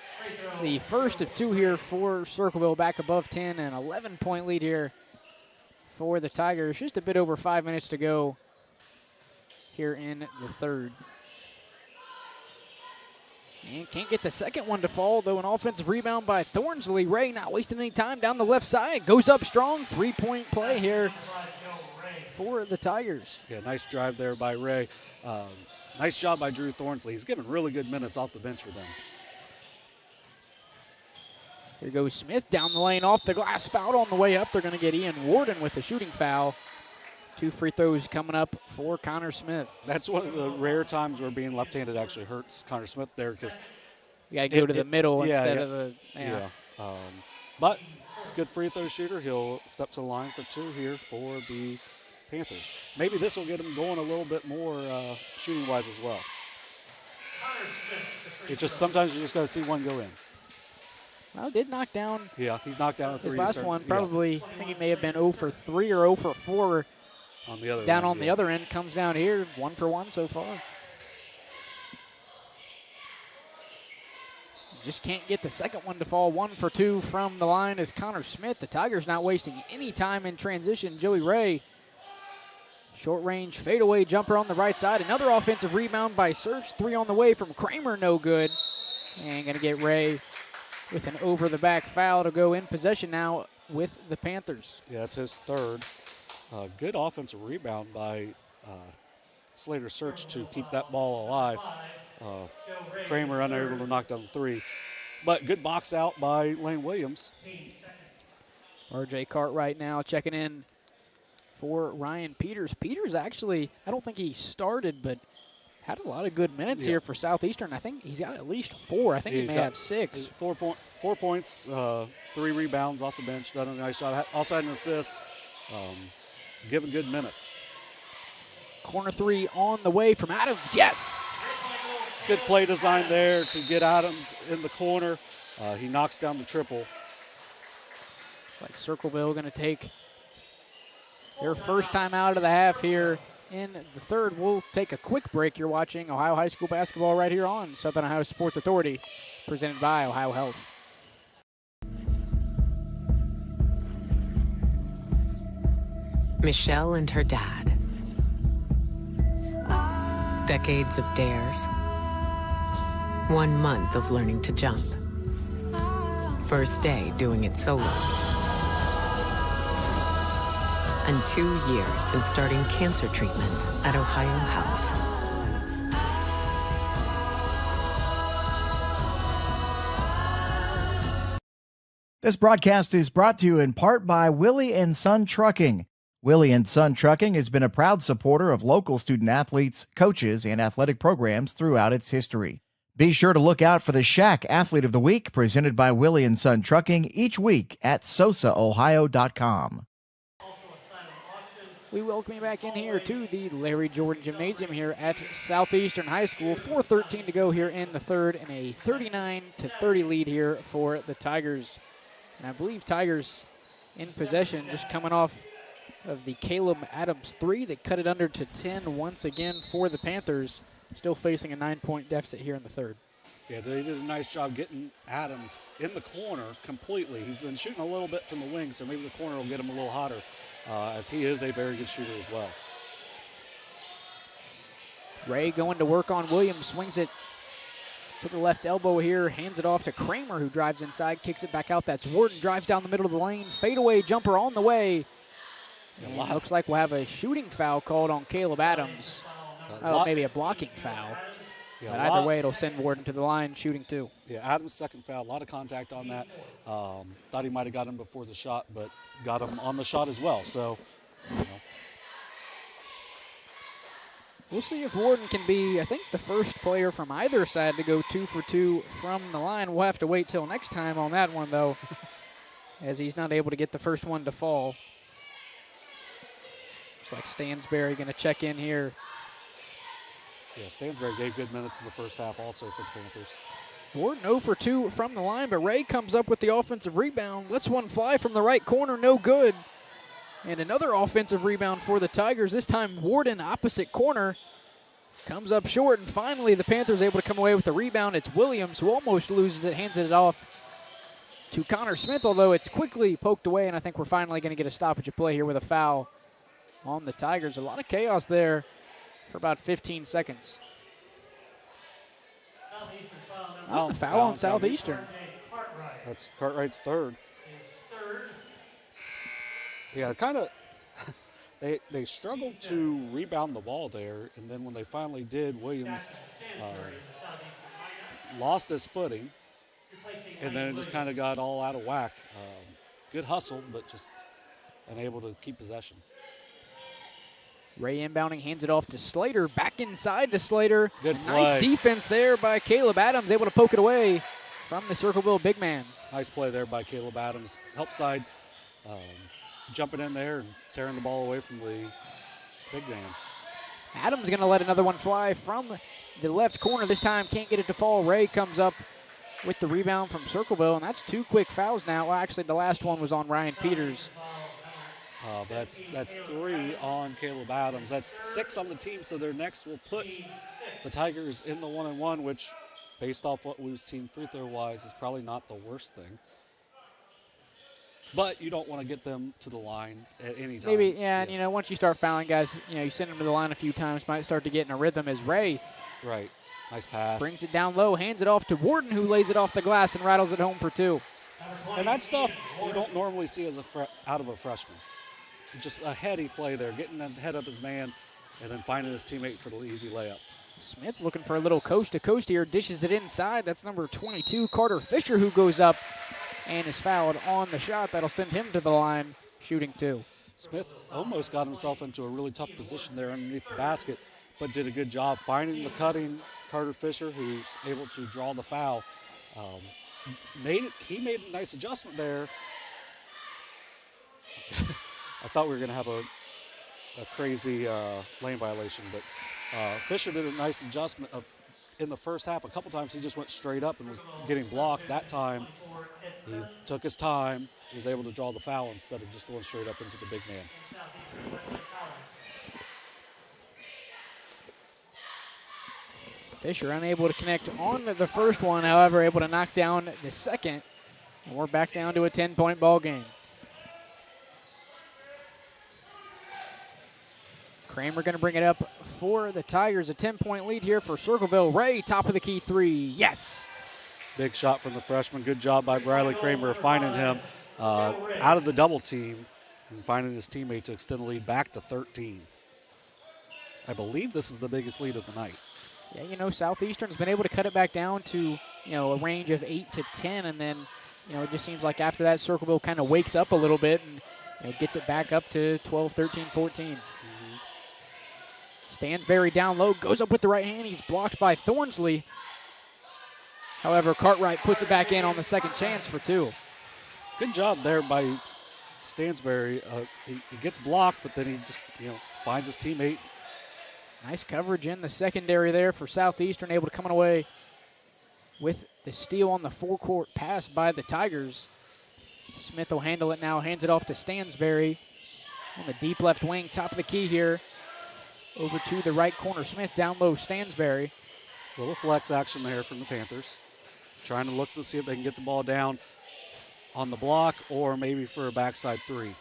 the first of two here for Circleville, back above 10, and 11-point lead here for the Tigers. Just a bit over 5 minutes to go here in the third. And can't get the second one to fall, though. An offensive rebound by Thornsley. Ray not wasting any time down the left side. Goes up strong. 3-point play here for the Tigers. Yeah, nice drive there by Ray. Nice job by Drew Thornsley. He's given really good minutes off the bench for them. Here goes Smith down the lane, off the glass, fouled on the way up. They're going to get Ian Warden with a shooting foul. 2 free throws coming up for Connor Smith. That's one of the rare times where being left-handed actually hurts Connor Smith there, because you got to go to the middle instead of the. But it's a good free throw shooter. He'll step to the line for 2 here for the Panthers. Maybe this will get him going a little bit more shooting-wise as well. It just sometimes you just got to see one go in. Well, did knock down. Yeah, he knocked down a 3. His last one probably, I think he may have been 0 for 3 or 0 for 4. On the other down end, on the other end, comes down here, 1 for 1 so far. Just can't get the second one to fall. 1 for 2 from the line is Connor Smith. The Tigers not wasting any time in transition. Joey Ray, short range fadeaway jumper on the right side. Another offensive rebound by Search. 3 on the way from Kramer, no good. And going to get Ray with an over-the-back foul to go in possession now with the Panthers. Yeah, it's his third. Good offensive rebound by Slater Search to keep that ball alive. Kramer unable to knock down 3. But good box out by Lane Williams. R.J. Cartwright now checking in for Ryan Peters. Peters actually, I don't think he started, but had a lot of good minutes here for Southeastern. I think he's got at least 4. I think he may have 6. 4 points, 3 rebounds off the bench. Done a nice job. Also had an assist. Given good minutes. Corner 3 on the way from Adams. Yes! Good play design there to get Adams in the corner. He knocks down the triple. Looks like Circleville going to take their first time out of the half here in the third. We'll take a quick break. You're watching Ohio High School basketball right here on Southern Ohio Sports Authority, presented by OhioHealth. Michelle and her dad. Decades of dares. 1 month of learning to jump. First day doing it solo. and 2 years since starting cancer treatment at OhioHealth. This broadcast is brought to you in part by Willie & Son Trucking. Willie & Son Trucking has been a proud supporter of local student-athletes, coaches, and athletic programs throughout its history. Be sure to look out for the Shack Athlete of the Week presented by Willie & Son Trucking each week at SOSAOhio.com. We welcome you back in here to the Larry Jordan Gymnasium here at Southeastern High School. 4:13 to go here in the third, and a 39-30 lead here for the Tigers. And I believe Tigers in possession, just coming off of the Caleb Adams 3 that cut it under to 10 once again for the Panthers. Still facing a 9-point deficit here in the third. Yeah, they did a nice job getting Adams in the corner completely. He's been shooting a little bit from the wing, so maybe the corner will get him a little hotter, as he is a very good shooter as well. Ray going to work on Williams, swings it to the left elbow here, hands it off to Kramer, who drives inside, kicks it back out. That's Warden, drives down the middle of the lane, fadeaway jumper on the way. And it looks like we'll have a shooting foul called on Caleb Adams. Maybe a blocking foul. Yeah, but either way, it'll send Warden to the line, shooting 2. Yeah, Adams' second foul, a lot of contact on that. Thought he might have got him before the shot, but got him on the shot as well. So, you know. We'll see if Warden can be, I think, the first player from either side to go 2 for 2 from the line. We'll have to wait till next time on that one, though, as he's not able to get the first one to fall. Looks like Stansberry going to check in here. Yeah, Stansberry gave good minutes in the first half also for the Panthers. Warden 0 for 2 from the line, but Ray comes up with the offensive rebound. Lets one fly from the right corner, no good. And another offensive rebound for the Tigers. This time Warden, opposite corner, comes up short. And finally the Panthers able to come away with the rebound. It's Williams who almost loses it, hands it off to Connor Smith, although it's quickly poked away. And I think we're finally going to get a stoppage of play here with a foul on the Tigers. A lot of chaos there for about 15 seconds. A foul on Southeastern. That's Cartwright's third. Yeah, kind of, they struggled to rebound the ball there, and then when they finally did, Williams lost his footing, and then it just kind of got all out of whack. Good hustle, but just unable to keep possession. Ray inbounding, hands it off to Slater. Back inside to Slater. Good play. Nice defense there by Caleb Adams, able to poke it away from the Circleville big man. Nice play there by Caleb Adams. Help side, jumping in there and tearing the ball away from the big man. Adams going to let another one fly from the left corner. This time can't get it to fall. Ray comes up with the rebound from Circleville, and that's 2 quick fouls now. Well, actually, the last one was on Ryan Peters. That's 3 on Caleb Adams. That's 6 on the team, so their next will put the Tigers in the 1-and-1, which, based off what we've seen free throw-wise, is probably not the worst thing. But you don't want to get them to the line at any time. Maybe, yeah, and, you know, once you start fouling guys, you know, you send them to the line a few times, might start to get in a rhythm as Ray. Right. Nice pass. Brings it down low, hands it off to Warden, who lays it off the glass and rattles it home for 2. And that stuff you don't normally see as out of a freshman. Just a heady play there, getting ahead of his man and then finding his teammate for the easy layup. Smith looking for a little coast-to-coast here, dishes it inside. That's number 22, Carter Fisher, who goes up and is fouled on the shot. That'll send him to the line, shooting 2. Smith almost got himself into a really tough position there underneath the basket, but did a good job finding the cutting Carter Fisher, who's able to draw the foul. He made a nice adjustment there. I thought we were going to have a crazy lane violation, but Fisher did a nice adjustment in the first half. A couple times he just went straight up and was getting blocked. That time he took his time, was able to draw the foul instead of just going straight up into the big man. Fisher unable to connect on the first one, however, able to knock down the second. And we're back down to a 10-point ball game. Kramer going to bring it up for the Tigers. A 10-point lead here for Circleville. Ray, top of the key 3. Yes. Big shot from the freshman. Good job by Bradley Kramer finding him out of the double team and finding his teammate to extend the lead back to 13. I believe this is the biggest lead of the night. Yeah, Southeastern's been able to cut it back down to, a range of 8 to 10, and then, it just seems like after that, Circleville kind of wakes up a little bit and gets it back up to 12, 13, 14. Stansberry down low, goes up with the right hand. He's blocked by Thornsley. However, Cartwright puts it back in on the second chance for 2. Good job there by Stansberry. He gets blocked, but then he just, finds his teammate. Nice coverage in the secondary there for Southeastern, able to come away with the steal on the forecourt pass by the Tigers. Smith will handle it now, hands it off to Stansberry on the deep left wing, top of the key here. Over to the right corner, Smith down low, Stansberry. Little flex action there from the Panthers. Trying to look to see if they can get the ball down on the block or maybe for a backside 3.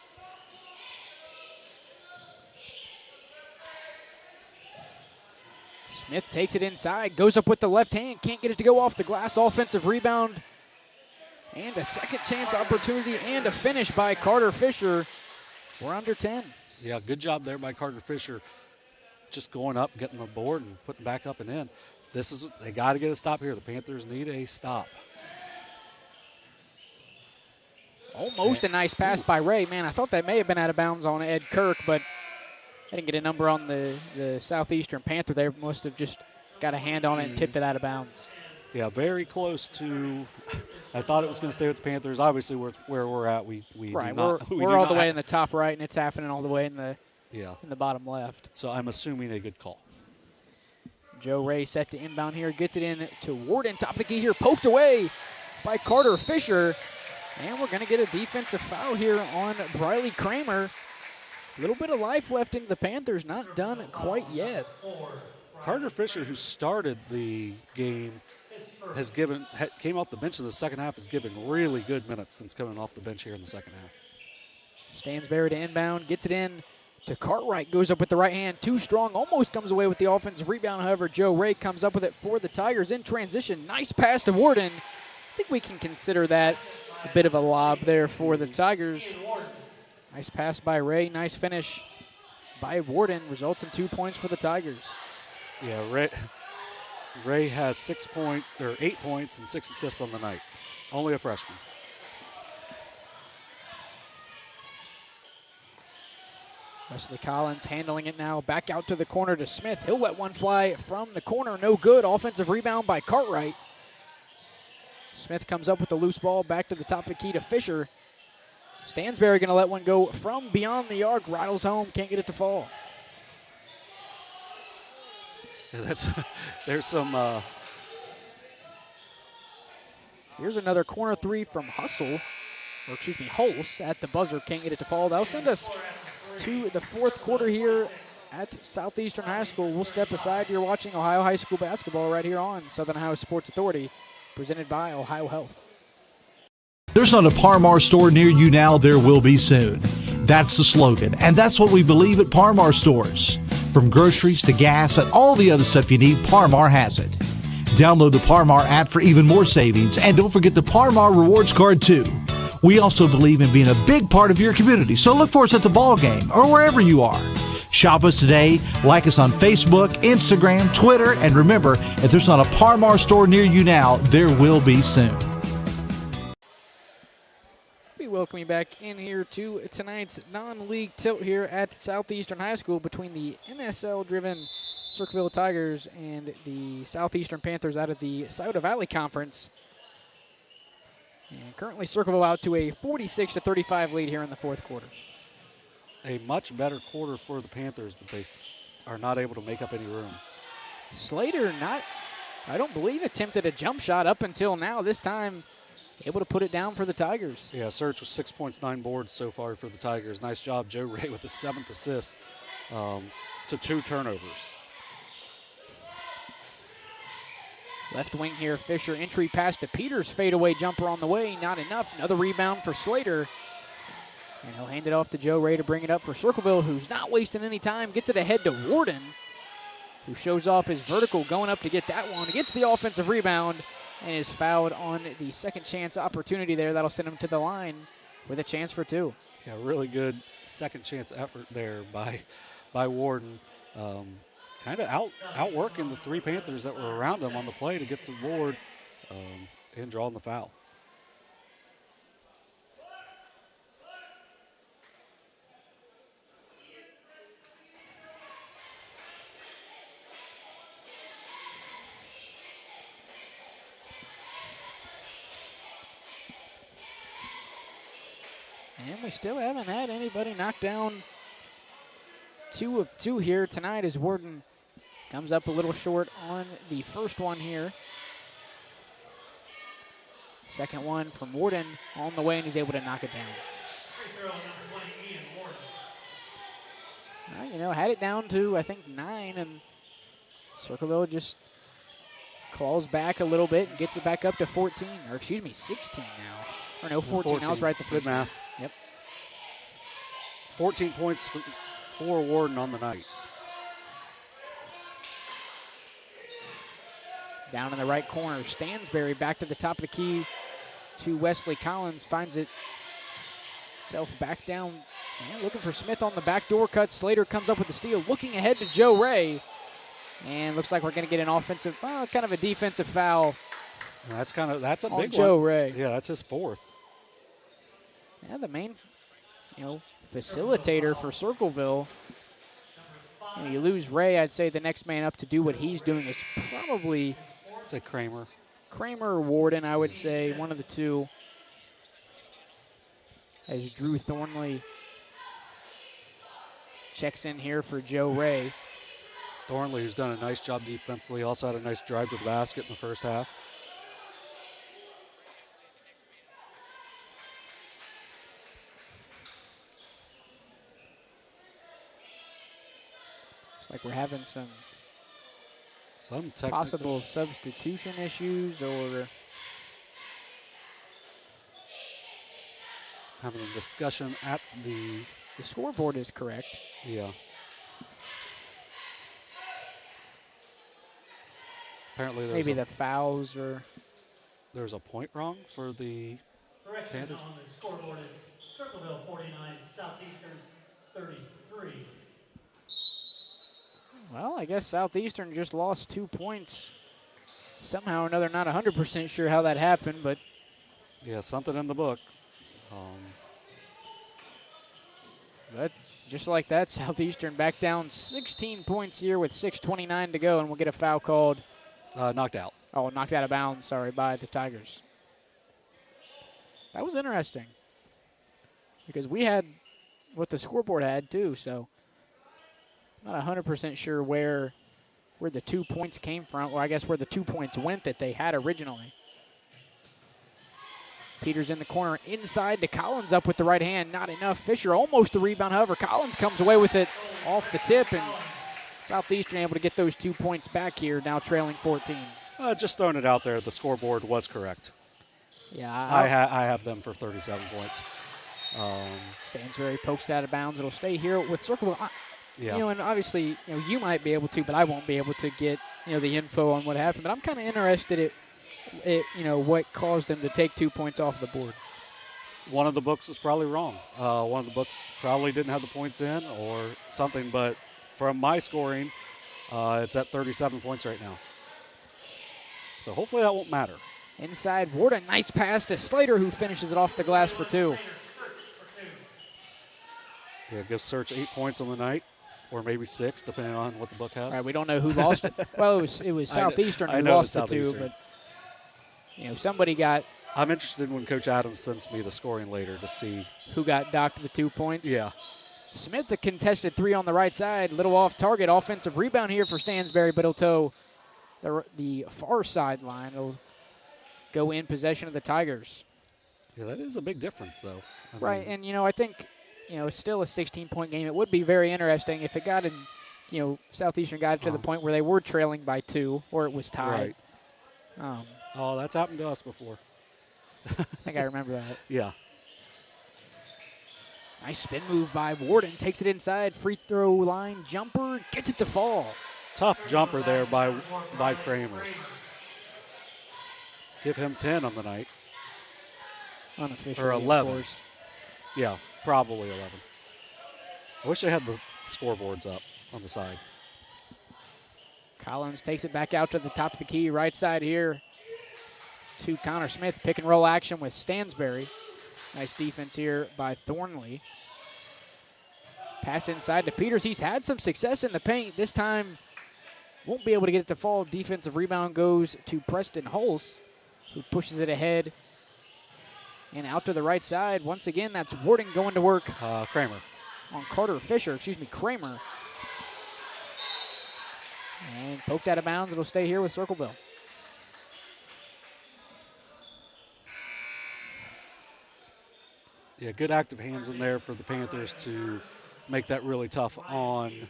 Smith takes it inside, goes up with the left hand, can't get it to go off the glass. Offensive rebound and a second chance opportunity and a finish by Carter Fisher. We're under 10. Yeah, good job there by Carter Fisher. Just going up, getting the board and putting back up and in. They got to get a stop here. The Panthers need a stop. Almost a nice pass by Ray. Man, I thought that may have been out of bounds on Ed Kirk, but I didn't get a number on the Southeastern Panther there. Must have just got a hand on it and tipped it out of bounds. Yeah, very close to. I thought it was going to stay with the Panthers. Obviously, where we're at, we right. Do not, we're all the way in the top right, and it's happening all the way in the bottom left. So I'm assuming a good call. Joe Ray set to inbound here, gets it in to Warden, top of the key here, poked away by Carter Fisher. And we're going to get a defensive foul here on Briley Kramer. A little bit of life left into the Panthers, not done quite yet. Carter Fisher, who started the game, came off the bench in the second half, has given really good minutes since coming off the bench here in the second half. Stansberry to inbound, gets it in to Cartwright, goes up with the right hand, too strong, almost comes away with the offensive rebound. However, Joe Ray comes up with it for the Tigers in transition. Nice pass to Warden. I think we can consider that a bit of a lob there for the Tigers. Nice pass by Ray, nice finish by Warden, results in 2 points for the Tigers. Yeah, Ray has 8 points and 6 assists on the night. Only a freshman. Wesley Collins handling it now. Back out to the corner to Smith. He'll let one fly from the corner. No good. Offensive rebound by Cartwright. Smith comes up with the loose ball. Back to the top of the key to Fisher. Stansberry going to let one go from beyond the arc. Rattles home. Can't get it to fall. Yeah, there's some. Here's another corner 3 from Hulse at the buzzer. Can't get it to fall. That'll send us to the fourth quarter here at Southeastern High School. We'll step aside. You're watching Ohio High School basketball right here on Southern Ohio Sports Authority, presented by OhioHealth. There's not a Parmar store near you now, there will be soon. That's the slogan, and that's what we believe at Parmar stores. From groceries to gas and all the other stuff you need, Parmar has it. Download the Parmar app for even more savings, and don't forget the Parmar Rewards Card too. We also believe in being a big part of your community, so look for us at the ball game or wherever you are. Shop us today, like us on Facebook, Instagram, Twitter, and remember, if there's not a Parmar store near you now, there will be soon. We welcome you back in here to tonight's non-league tilt here at Southeastern High School between the MSL-driven Circleville Tigers and the Southeastern Panthers out of the Scioto Valley Conference. And currently Circleville out to a 46-35 lead here in the fourth quarter. A much better quarter for the Panthers, but they are not able to make up any room. Slater I don't believe, attempted a jump shot up until now. This time able to put it down for the Tigers. Yeah, Search with 6 points, 9 boards so far for the Tigers. Nice job, Joe Ray, with the 7th assist to 2 turnovers. Left wing here, Fisher, entry pass to Peters, fadeaway jumper on the way, not enough. Another rebound for Slater. And he'll hand it off to Joe Ray to bring it up for Circleville, who's not wasting any time. Gets it ahead to Warden, who shows off his vertical, going up to get that one. Gets the offensive rebound and is fouled on the second chance opportunity there. That'll send him to the line with a chance for two. Yeah, really good second chance effort there by Warden. Kind of outworking the three Panthers that were around him on the play to get the board and drawing the foul. And we still haven't had anybody knock down 2 of 2 here tonight as Warden comes up a little short on the first one here. Second one from Warden on the way, and he's able to knock it down. Well, had it down to, I think, 9, and Circleville just claws back a little bit and gets it back up to 14, or excuse me, 16 now. Or no, 14. I was right the first math. Yep. 14 points for Warden on the night. Down in the right corner, Stansberry back to the top of the key to Wesley Collins. Finds it self back down. And looking for Smith on the back door cut. Slater comes up with the steal. Looking ahead to Joe Ray. And looks like we're going to get an offensive, kind of a defensive foul. That's a on big Joe one. Ray. Yeah, that's his 4th. Yeah, the main, facilitator for Circleville. You lose Ray, I'd say the next man up to do what he's doing is probably It's a Kramer or Warden, I would say, one of the two. As Drew Thornley checks in here for Joe Ray. Thornley, who's done a nice job defensively, also had a nice drive to the basket in the first half. Looks like we're having some technical possible substitution issues, or having a discussion at the scoreboard is correct. Yeah. Apparently maybe the fouls or there's a point wrong for the correction Panthers. on the scoreboard is Circleville 49, Southeastern 33. Well, I guess Southeastern just lost 2 points. Somehow or another, not 100% sure how that happened, but yeah, something in the book. But just like that, Southeastern back down 16 points here with 6:29 to go, and we'll get a foul called. Knocked out. Oh, knocked out of bounds, sorry, by the Tigers. That was interesting because we had what the scoreboard had too, so not 100% sure where the 2 points came from, or I guess where the 2 points went that they had originally. Peters in the corner, inside to Collins, up with the right hand, not enough. Fisher almost the rebound, however, Collins comes away with it off the tip, and Southeastern able to get those 2 points back here, now trailing 14. Just throwing it out there, the scoreboard was correct. Yeah, I have them for 37 points. Stansberry pokes it out of bounds. It'll stay here with Circleville. Yeah. And obviously, you might be able to, but I won't be able to get, the info on what happened. But I'm kind of interested at what caused them to take 2 points off the board. One of the books was probably wrong. One of the books probably didn't have the points in or something, but from my scoring, it's at 37 points right now. So hopefully that won't matter. Inside, Warden, nice pass to Slater, who finishes it off the glass for 2. Yeah, gives Search 8 points on the night, or maybe 6, depending on what the book has. Right, we don't know who lost it. Well, it was Southeastern who lost the 2, but somebody got. I'm interested when Coach Adams sends me the scoring later to see who got docked the 2 points. Yeah. Smith, the contested 3 on the right side, little off target, offensive rebound here for Stansberry, but he'll toe the far sideline. It'll go in possession of the Tigers. Yeah, that is a big difference, though. Right, and I think it's still a 16-point game. It would be very interesting if it got in, Southeastern got to the point where they were trailing by 2 or it was tied. Right. That's happened to us before. I think I remember that. Yeah. Nice spin move by Warden. Takes it inside. Free throw line jumper. Gets it to fall. Tough jumper there by Kramer. Give him 10 on the night. Unofficially, or 11. of course. Yeah, probably 11. I wish they had the scoreboards up on the side. Collins takes it back out to the top of the key, right side here to Connor Smith. Pick and roll action with Stansberry. Nice defense here by Thornley. Pass inside to Peters. He's had some success in the paint. This time won't be able to get it to fall. Defensive rebound goes to Preston Hulse, who pushes it ahead and out to the right side. Once again, that's Warden going to work. Kramer. On Kramer. And poked out of bounds. It'll stay here with Circleville. Yeah, good active hands in there for the Panthers to make that really tough on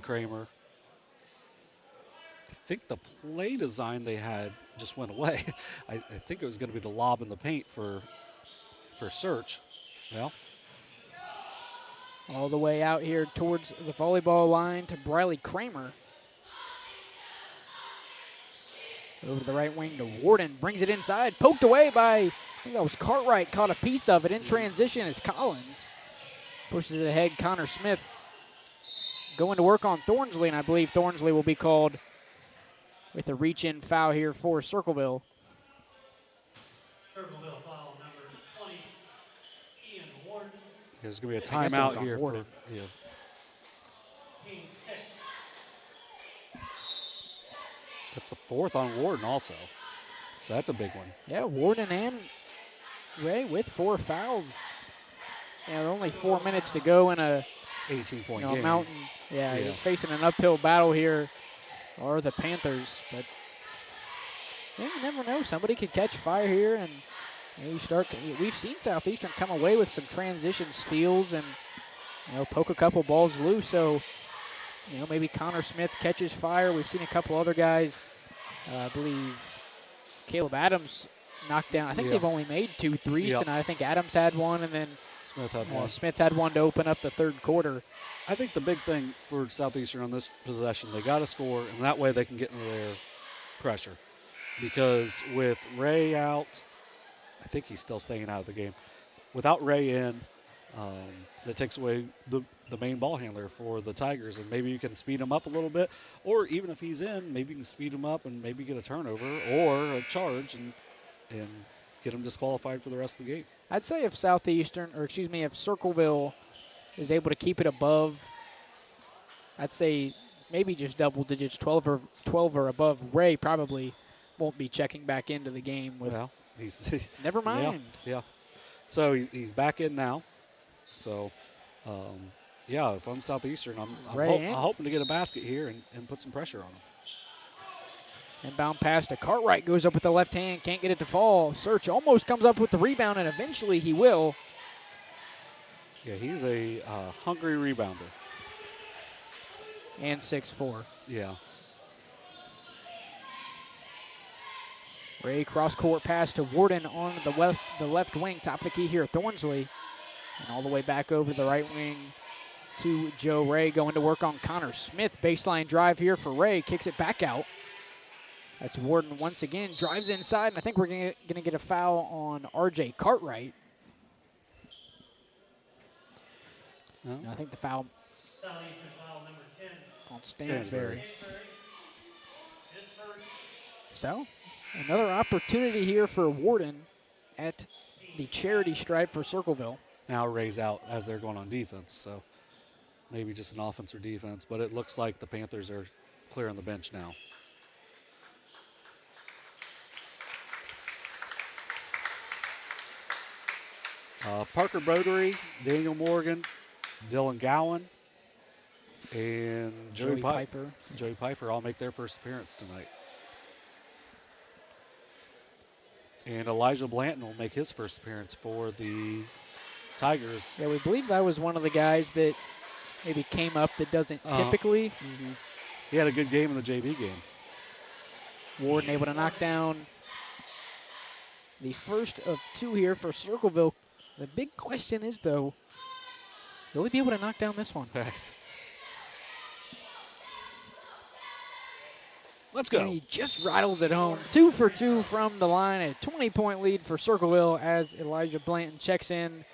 Kramer. I think the play design they had just went away. I think it was going to be the lob in the paint for Search. Well, all the way out here towards the volleyball line to Briley Kramer. Over to the right wing to Warden. Brings it inside. Poked away by, I think that was Cartwright. Caught a piece of it in transition as Collins pushes it ahead. Connor Smith going to work on Thornsley, and I believe Thornsley will be called with a reach-in foul here for Circleville. Circleville foul number 20, Ian Warden. There's going to be a timeout here for Team 6. That's the fourth on Warden also. So that's a big one. Yeah, Warden and Ray with 4 fouls. Yeah, only 4 minutes to go in a 18-point game. Mountain. Yeah, you're facing an uphill battle here, or the Panthers. But you never know. Somebody could catch fire here, and maybe start. We've seen Southeastern come away with some transition steals and poke a couple balls loose. So maybe Connor Smith catches fire. We've seen a couple other guys. I believe Caleb Adams knocked down. I think they've only made 2 threes tonight. I think Adams had one, and then Smith had one. Smith had one to open up the third quarter. I think the big thing for Southeastern on this possession, they got to score, and that way they can get into their pressure. Because with Ray out, I think he's still staying out of the game. Without Ray in, that takes away the main ball handler for the Tigers, and maybe you can speed him up a little bit, or even if he's in, maybe you can speed him up and maybe get a turnover or a charge and get him disqualified for the rest of the game. I'd say if if Circleville is able to keep it above, I'd say maybe just double digits, 12 or above. Ray probably won't be checking back into the game with. Well, never mind. Yeah. So he's back in now. So, if I'm Southeastern, I'm hoping to get a basket here and put some pressure on him. Inbound pass to Cartwright, goes up with the left hand, can't get it to fall. Search almost comes up with the rebound, and eventually he will. Yeah, he's a hungry rebounder. And 6'4". Yeah. Ray cross-court pass to Warden on the left wing, top of the key here, Thornsley. And all the way back over the right wing to Joe Ray, going to work on Connor Smith. Baseline drive here for Ray, kicks it back out. That's Warden once again, drives inside, and I think we're going to get a foul on R.J. Cartwright. No, I think the foul number 10 on Stansberry. So, another opportunity here for Warden at the charity stripe for Circleville. Now Ray's out as they're going on defense, so maybe just an offense or defense, but it looks like the Panthers are clear on the bench now. Parker Brodery, Daniel Morgan, Dylan Gowan, and Joey Pfeiffer. Joey Pfeiffer all make their first appearance tonight. And Elijah Blanton will make his first appearance for the Tigers. Yeah, we believe that was one of the guys that maybe came up that doesn't typically. Mm-hmm. He had a good game in the JV game. Warden able to knock down the first of 2 here for Circleville. The big question is, though, will he be able to knock down this one? Right. Let's go. And he just rattles it home. 2 for 2 from the line. A 20-point lead for Circleville as Elijah Blanton checks in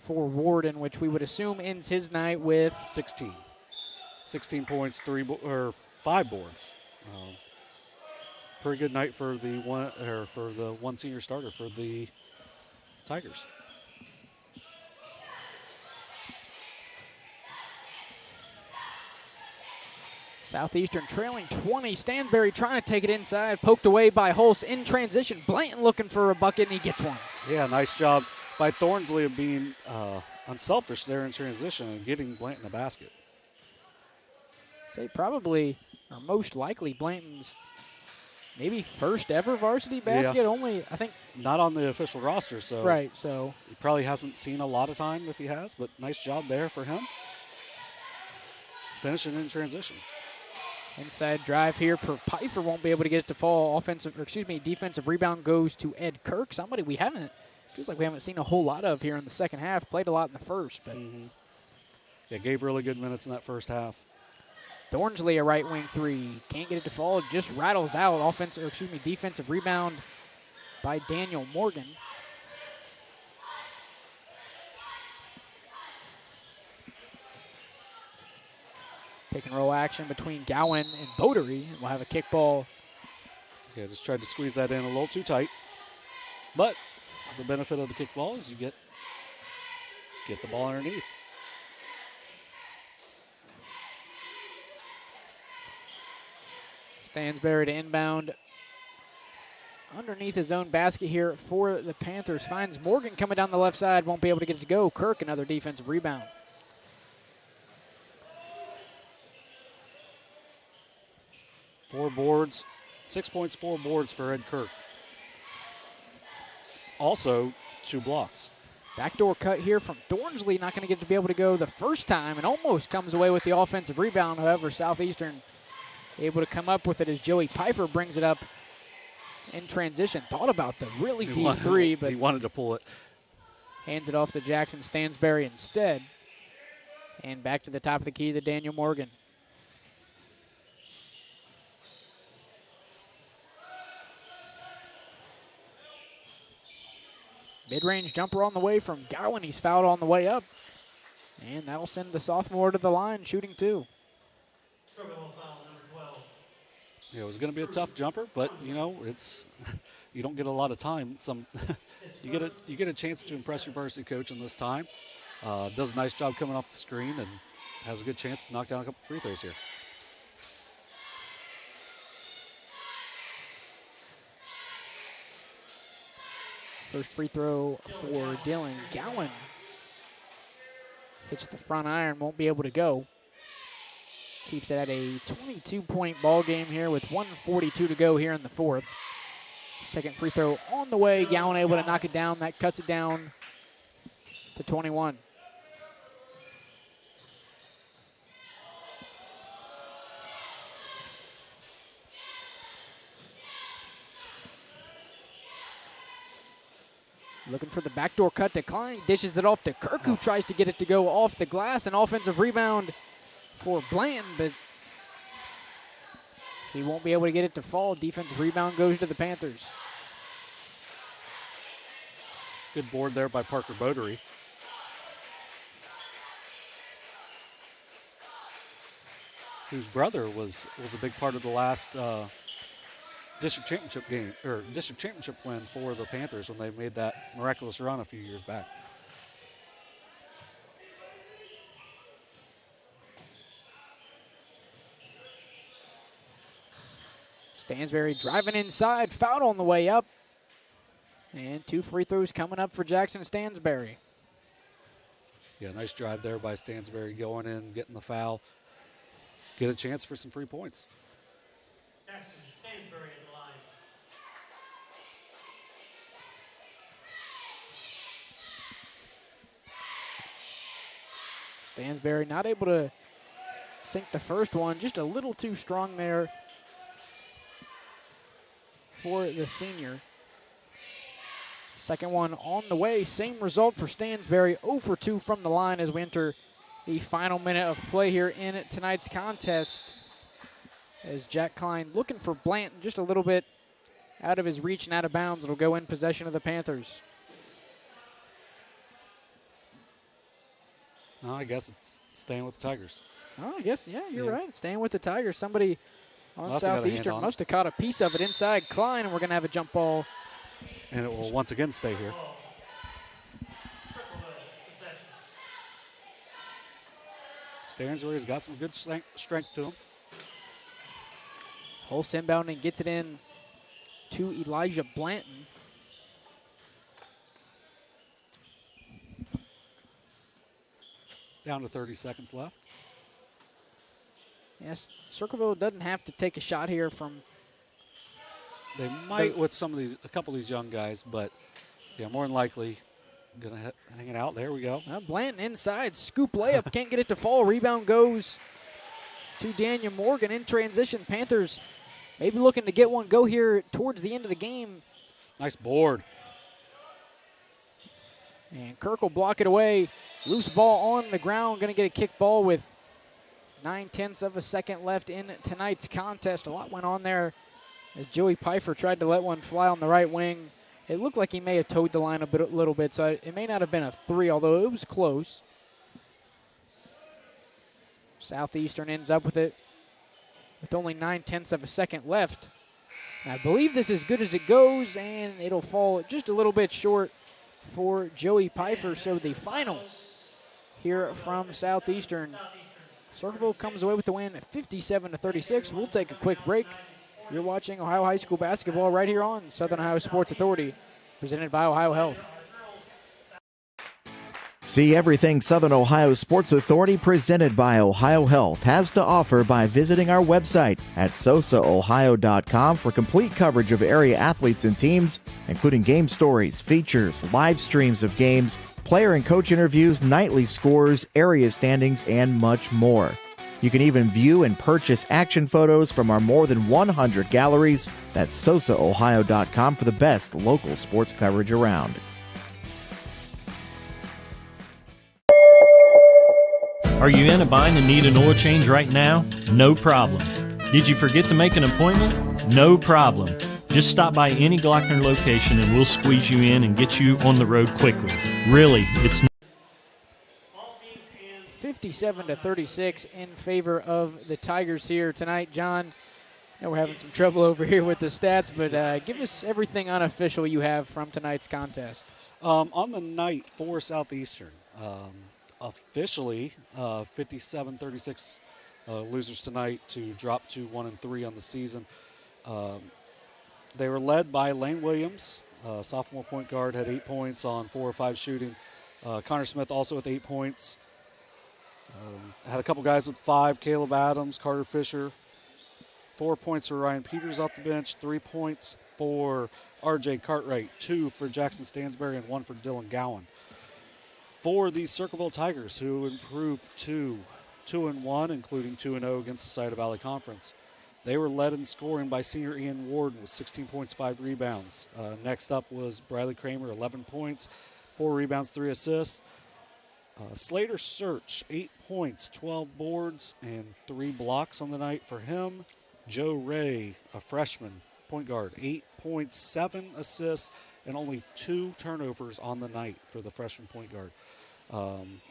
for Warden, which we would assume ends his night with 16. 16 points, 5 boards. Pretty good night for the one senior starter for the Tigers. Southeastern trailing 20. Stanberry trying to take it inside, poked away by Hulse in transition. Blanton looking for a bucket, and he gets one. Yeah, nice job by Thornsley of being unselfish there in transition and getting Blanton a basket. Say probably, or most likely, Blanton's maybe first ever varsity basket. Yeah. Only, I think. Not on the official roster, so. Right, so. He probably hasn't seen a lot of time if he has, but nice job there for him. Finishing in transition. Inside drive here. Pfeiffer won't be able to get it to fall. Defensive rebound goes to Ed Kirk. Somebody feels like we haven't seen a whole lot of here in the second half. Played a lot in the first, but. Yeah, gave really good minutes in that first half. Thornsley, a right wing 3. Can't get it to fall. Just rattles out. Defensive rebound by Daniel Morgan. Pick and roll action between Gowan and Bodery. We'll have a kickball. Yeah, just tried to squeeze that in a little too tight. But the benefit of the kickball is you get the ball underneath. Stansberry to inbound underneath his own basket here for the Panthers. Finds Morgan coming down the left side. Won't be able to get it to go. Kirk, another defensive rebound. Four boards, 6 points, 4 boards for Ed Kirk. Also, 2 blocks. Backdoor cut here from Thornsley. Not going to get to be able to go the first time and almost comes away with the offensive rebound. However, Southeastern able to come up with it as Joey Pfeiffer brings it up in transition. Thought about the really deep 3, but he wanted to pull it. Hands it off to Jackson Stansberry instead. And back to the top of the key to Daniel Morgan. Mid-range jumper on the way from Gowan. He's fouled on the way up. And that'll send the sophomore to the line, shooting 2. Yeah, it was going to be a tough jumper, but it's you don't get a lot of time. You get a chance to impress your varsity coach in this time. Does a nice job coming off the screen and has a good chance to knock down a couple free throws here. First free throw for Dylan Gowan. Hits the front iron, won't be able to go. Keeps it at a 22-point ball game here with 1:42 to go here in the fourth. Second free throw on the way. Gowan able to knock it down. That cuts it down to 21. Looking for the backdoor cut to Klein. Dishes it off to Kirk, who tries to get it to go off the glass. An offensive rebound for Blanton, but he won't be able to get it to fall. Defensive rebound goes to the Panthers. Good board there by Parker Bodery. Whose brother was a big part of the last district championship win for the Panthers when they made that miraculous run a few years back. Stansberry driving inside, fouled on the way up. And 2 free throws coming up for Jackson Stansberry. Yeah, nice drive there by Stansberry going in, getting the foul. Get a chance for some free points. Jackson Stansberry at the line. Stansberry not able to sink the first one, just a little too strong there for the senior. Second one on the way. Same result for Stansberry. 0 for 2 from the line as we enter the final minute of play here in tonight's contest. as Jack Klein looking for Blanton just a little bit out of his reach and out of bounds. It'll go in possession of the Panthers. No, I guess it's staying with the Tigers. Oh, I guess, yeah, you're right. Staying with the Tigers. Somebody on Southeastern must have caught a piece of it inside Klein, and we're going to have a jump ball. And it will once again stay here. Stansbury's got some good strength to him. Holst inbound and gets it in to Elijah Blanton. Down to 30 seconds left. Yes, Circleville doesn't have to take a shot here from. They might with a couple of these young guys, but yeah, more than likely going to hang it out. There we go. Blanton inside, scoop layup, can't get it to fall. Rebound goes to Daniel Morgan in transition. Panthers maybe looking to get one go here towards the end of the game. Nice board. And Kirk will block it away. Loose ball on the ground, going to get a kick ball with 9/10 of a second left in tonight's contest. A lot went on there as Joey Pfeiffer tried to let one fly on the right wing. It looked like he may have towed the line a little bit, so it may not have been a three, although it was close. Southeastern ends up with it with only 9/10 of a second left. And I believe this is as good as it goes, and it'll fall just a little bit short for Joey Pfeiffer. So the final here from Southeastern. Circleville comes away with the win 57-36. We'll take a quick break. You're watching Ohio High School basketball right here on Southern Ohio Sports Authority, presented by OhioHealth. See everything Southern Ohio Sports Authority presented by OhioHealth has to offer by visiting our website at SOSAOhio.com for complete coverage of area athletes and teams, including game stories, features, live streams of games, player and coach interviews, nightly scores, area standings, and much more. You can even view and purchase action photos from our more than 100 galleries. That's SOSAOhio.com for the best local sports coverage around. Are you in a bind and need an oil change right now? No problem. Did you forget to make an appointment? No problem. Just stop by any Glockner location and we'll squeeze you in and get you on the road quickly. Really, it's 57-36 in favor of the Tigers here tonight. John, I know we're having some trouble over here with the stats, but give us everything unofficial you have from tonight's contest. On the night for Southeastern, officially 57-36 losers tonight to drop to 1-3 on the season. They were led by Lane Williams, sophomore point guard, had 8 points on 4 or 5 shooting. Connor Smith also with 8 points. Had a couple guys with 5, Caleb Adams, Carter Fisher. 4 points for Ryan Peters off the bench, 3 points for R.J. Cartwright, 2 for Jackson Stansbury, and 1 for Dylan Gowan. For the Circleville Tigers, who improved to 2-1, including 2-0 against the Scioto Valley Conference. They were led in scoring by senior Ian Warden with 16 points, 5 rebounds. Next up was Bradley Kramer, 11 points, 4 rebounds, 3 assists. Slater Search, 8 points, 12 boards, and 3 blocks on the night for him. Joe Ray, a freshman point guard, 8 points, 7 assists, and only 2 turnovers on the night for the freshman point guard.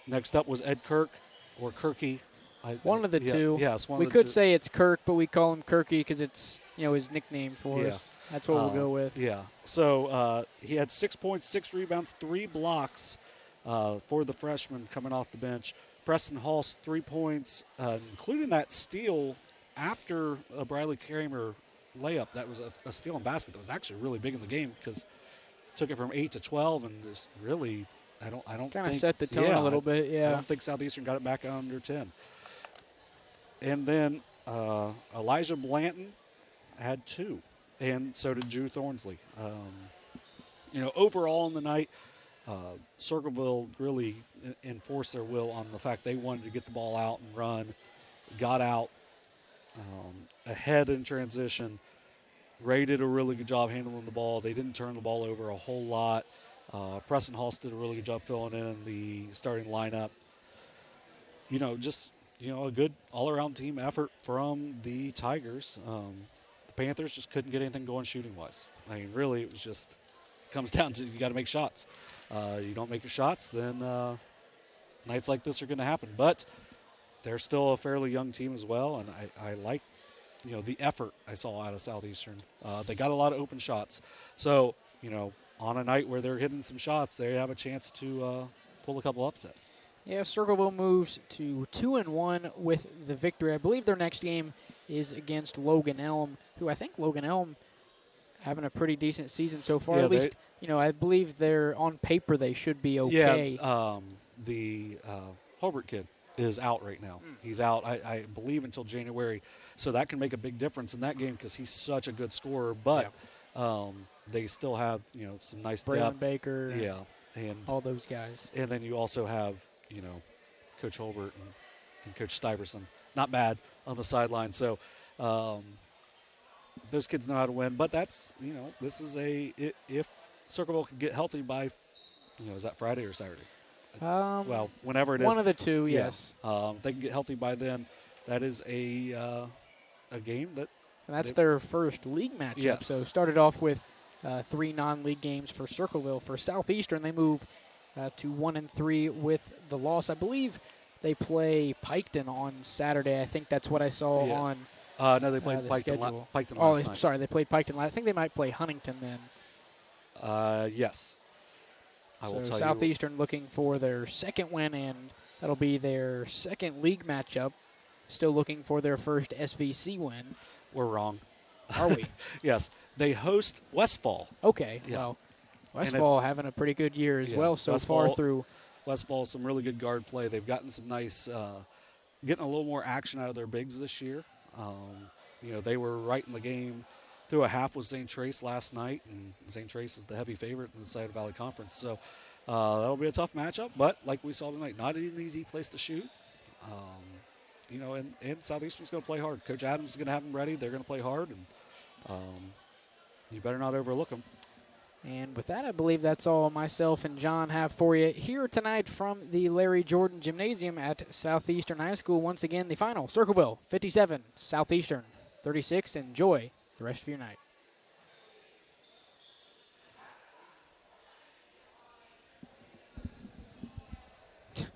Next up was Ed Kirk, or Kirky. One of the two. Yes, we could say it's Kirk, but we call him Kirky because it's his nickname for us. That's what we'll go with. Yeah. So he had 6 points, 6 rebounds, 3 blocks for the freshman coming off the bench. Preston Halls, 3 points, including that steal after a Bradley Kramer layup. That was a steal and basket that was actually really big in the game because took it from 8 to 12 and just really, I don't kind of think, set the tone a little bit. Yeah. I don't think Southeastern got it back under 10. And then Elijah Blanton had 2, and so did Drew Thornsley. Overall in the night, Circleville really enforced their will on the fact they wanted to get the ball out and run, got out ahead in transition. Ray did a really good job handling the ball. They didn't turn the ball over a whole lot. Preston Halls did a really good job filling in the starting lineup. Just a good all-around team effort from the Tigers. The Panthers just couldn't get anything going shooting-wise. I mean, really, it was just comes down to you got to make shots. You don't make your shots, then nights like this are going to happen. But they're still a fairly young team as well, and I like the effort I saw out of Southeastern. They got a lot of open shots. So, on a night where they're hitting some shots, they have a chance to pull a couple upsets. Yeah, Circleville moves to 2-1 with the victory. I believe their next game is against Logan Elm, who I think Logan Elm having a pretty decent season so far. Yeah, at least, I believe they're on paper they should be okay. Yeah, the Holbert kid is out right now. He's out, I believe, until January. So that can make a big difference in that game because he's such a good scorer. But they still have, some nice Braylon depth. Baker. Yeah. And all those guys. And then you also have, Coach Holbert and Coach Stuyvesant. Not bad on the sideline. So those kids know how to win. But that's, this is if Circleville can get healthy by, is that Friday or Saturday? Well, whenever it is. One of the two, yes. They can get healthy by then. That is a game that. And that's their first league matchup. Yes. So started off with 3 non-league games for Circleville. For Southeastern, they move to 1-3 with the loss. I believe they play Piketon on Saturday. I think that's what I saw on no, they played the Piketon schedule. last night. Sorry, they played Piketon. I think they might play Huntington then. Yes. I will tell Southeastern looking for their second win, and that'll be their second league matchup. Still looking for their first SVC win. We're wrong. Are we? Yes. They host Westfall. Okay. Yeah. Well, Westfall having a pretty good year as well so far through. Westfall, some really good guard play. They've gotten some nice, getting a little more action out of their bigs this year. They were right in the game through a half with St. Trace last night, and St. Trace is the heavy favorite in the Scioto Valley Conference. So that'll be a tough matchup, but like we saw tonight, not an easy place to shoot. And Southeastern's going to play hard. Coach Adams is going to have them ready. They're going to play hard, and you better not overlook them. And with that, I believe that's all myself and John have for you here tonight from the Larry Jordan Gymnasium at Southeastern High School. Once again, the final, Circleville 57, Southeastern 36. Enjoy the rest of your night.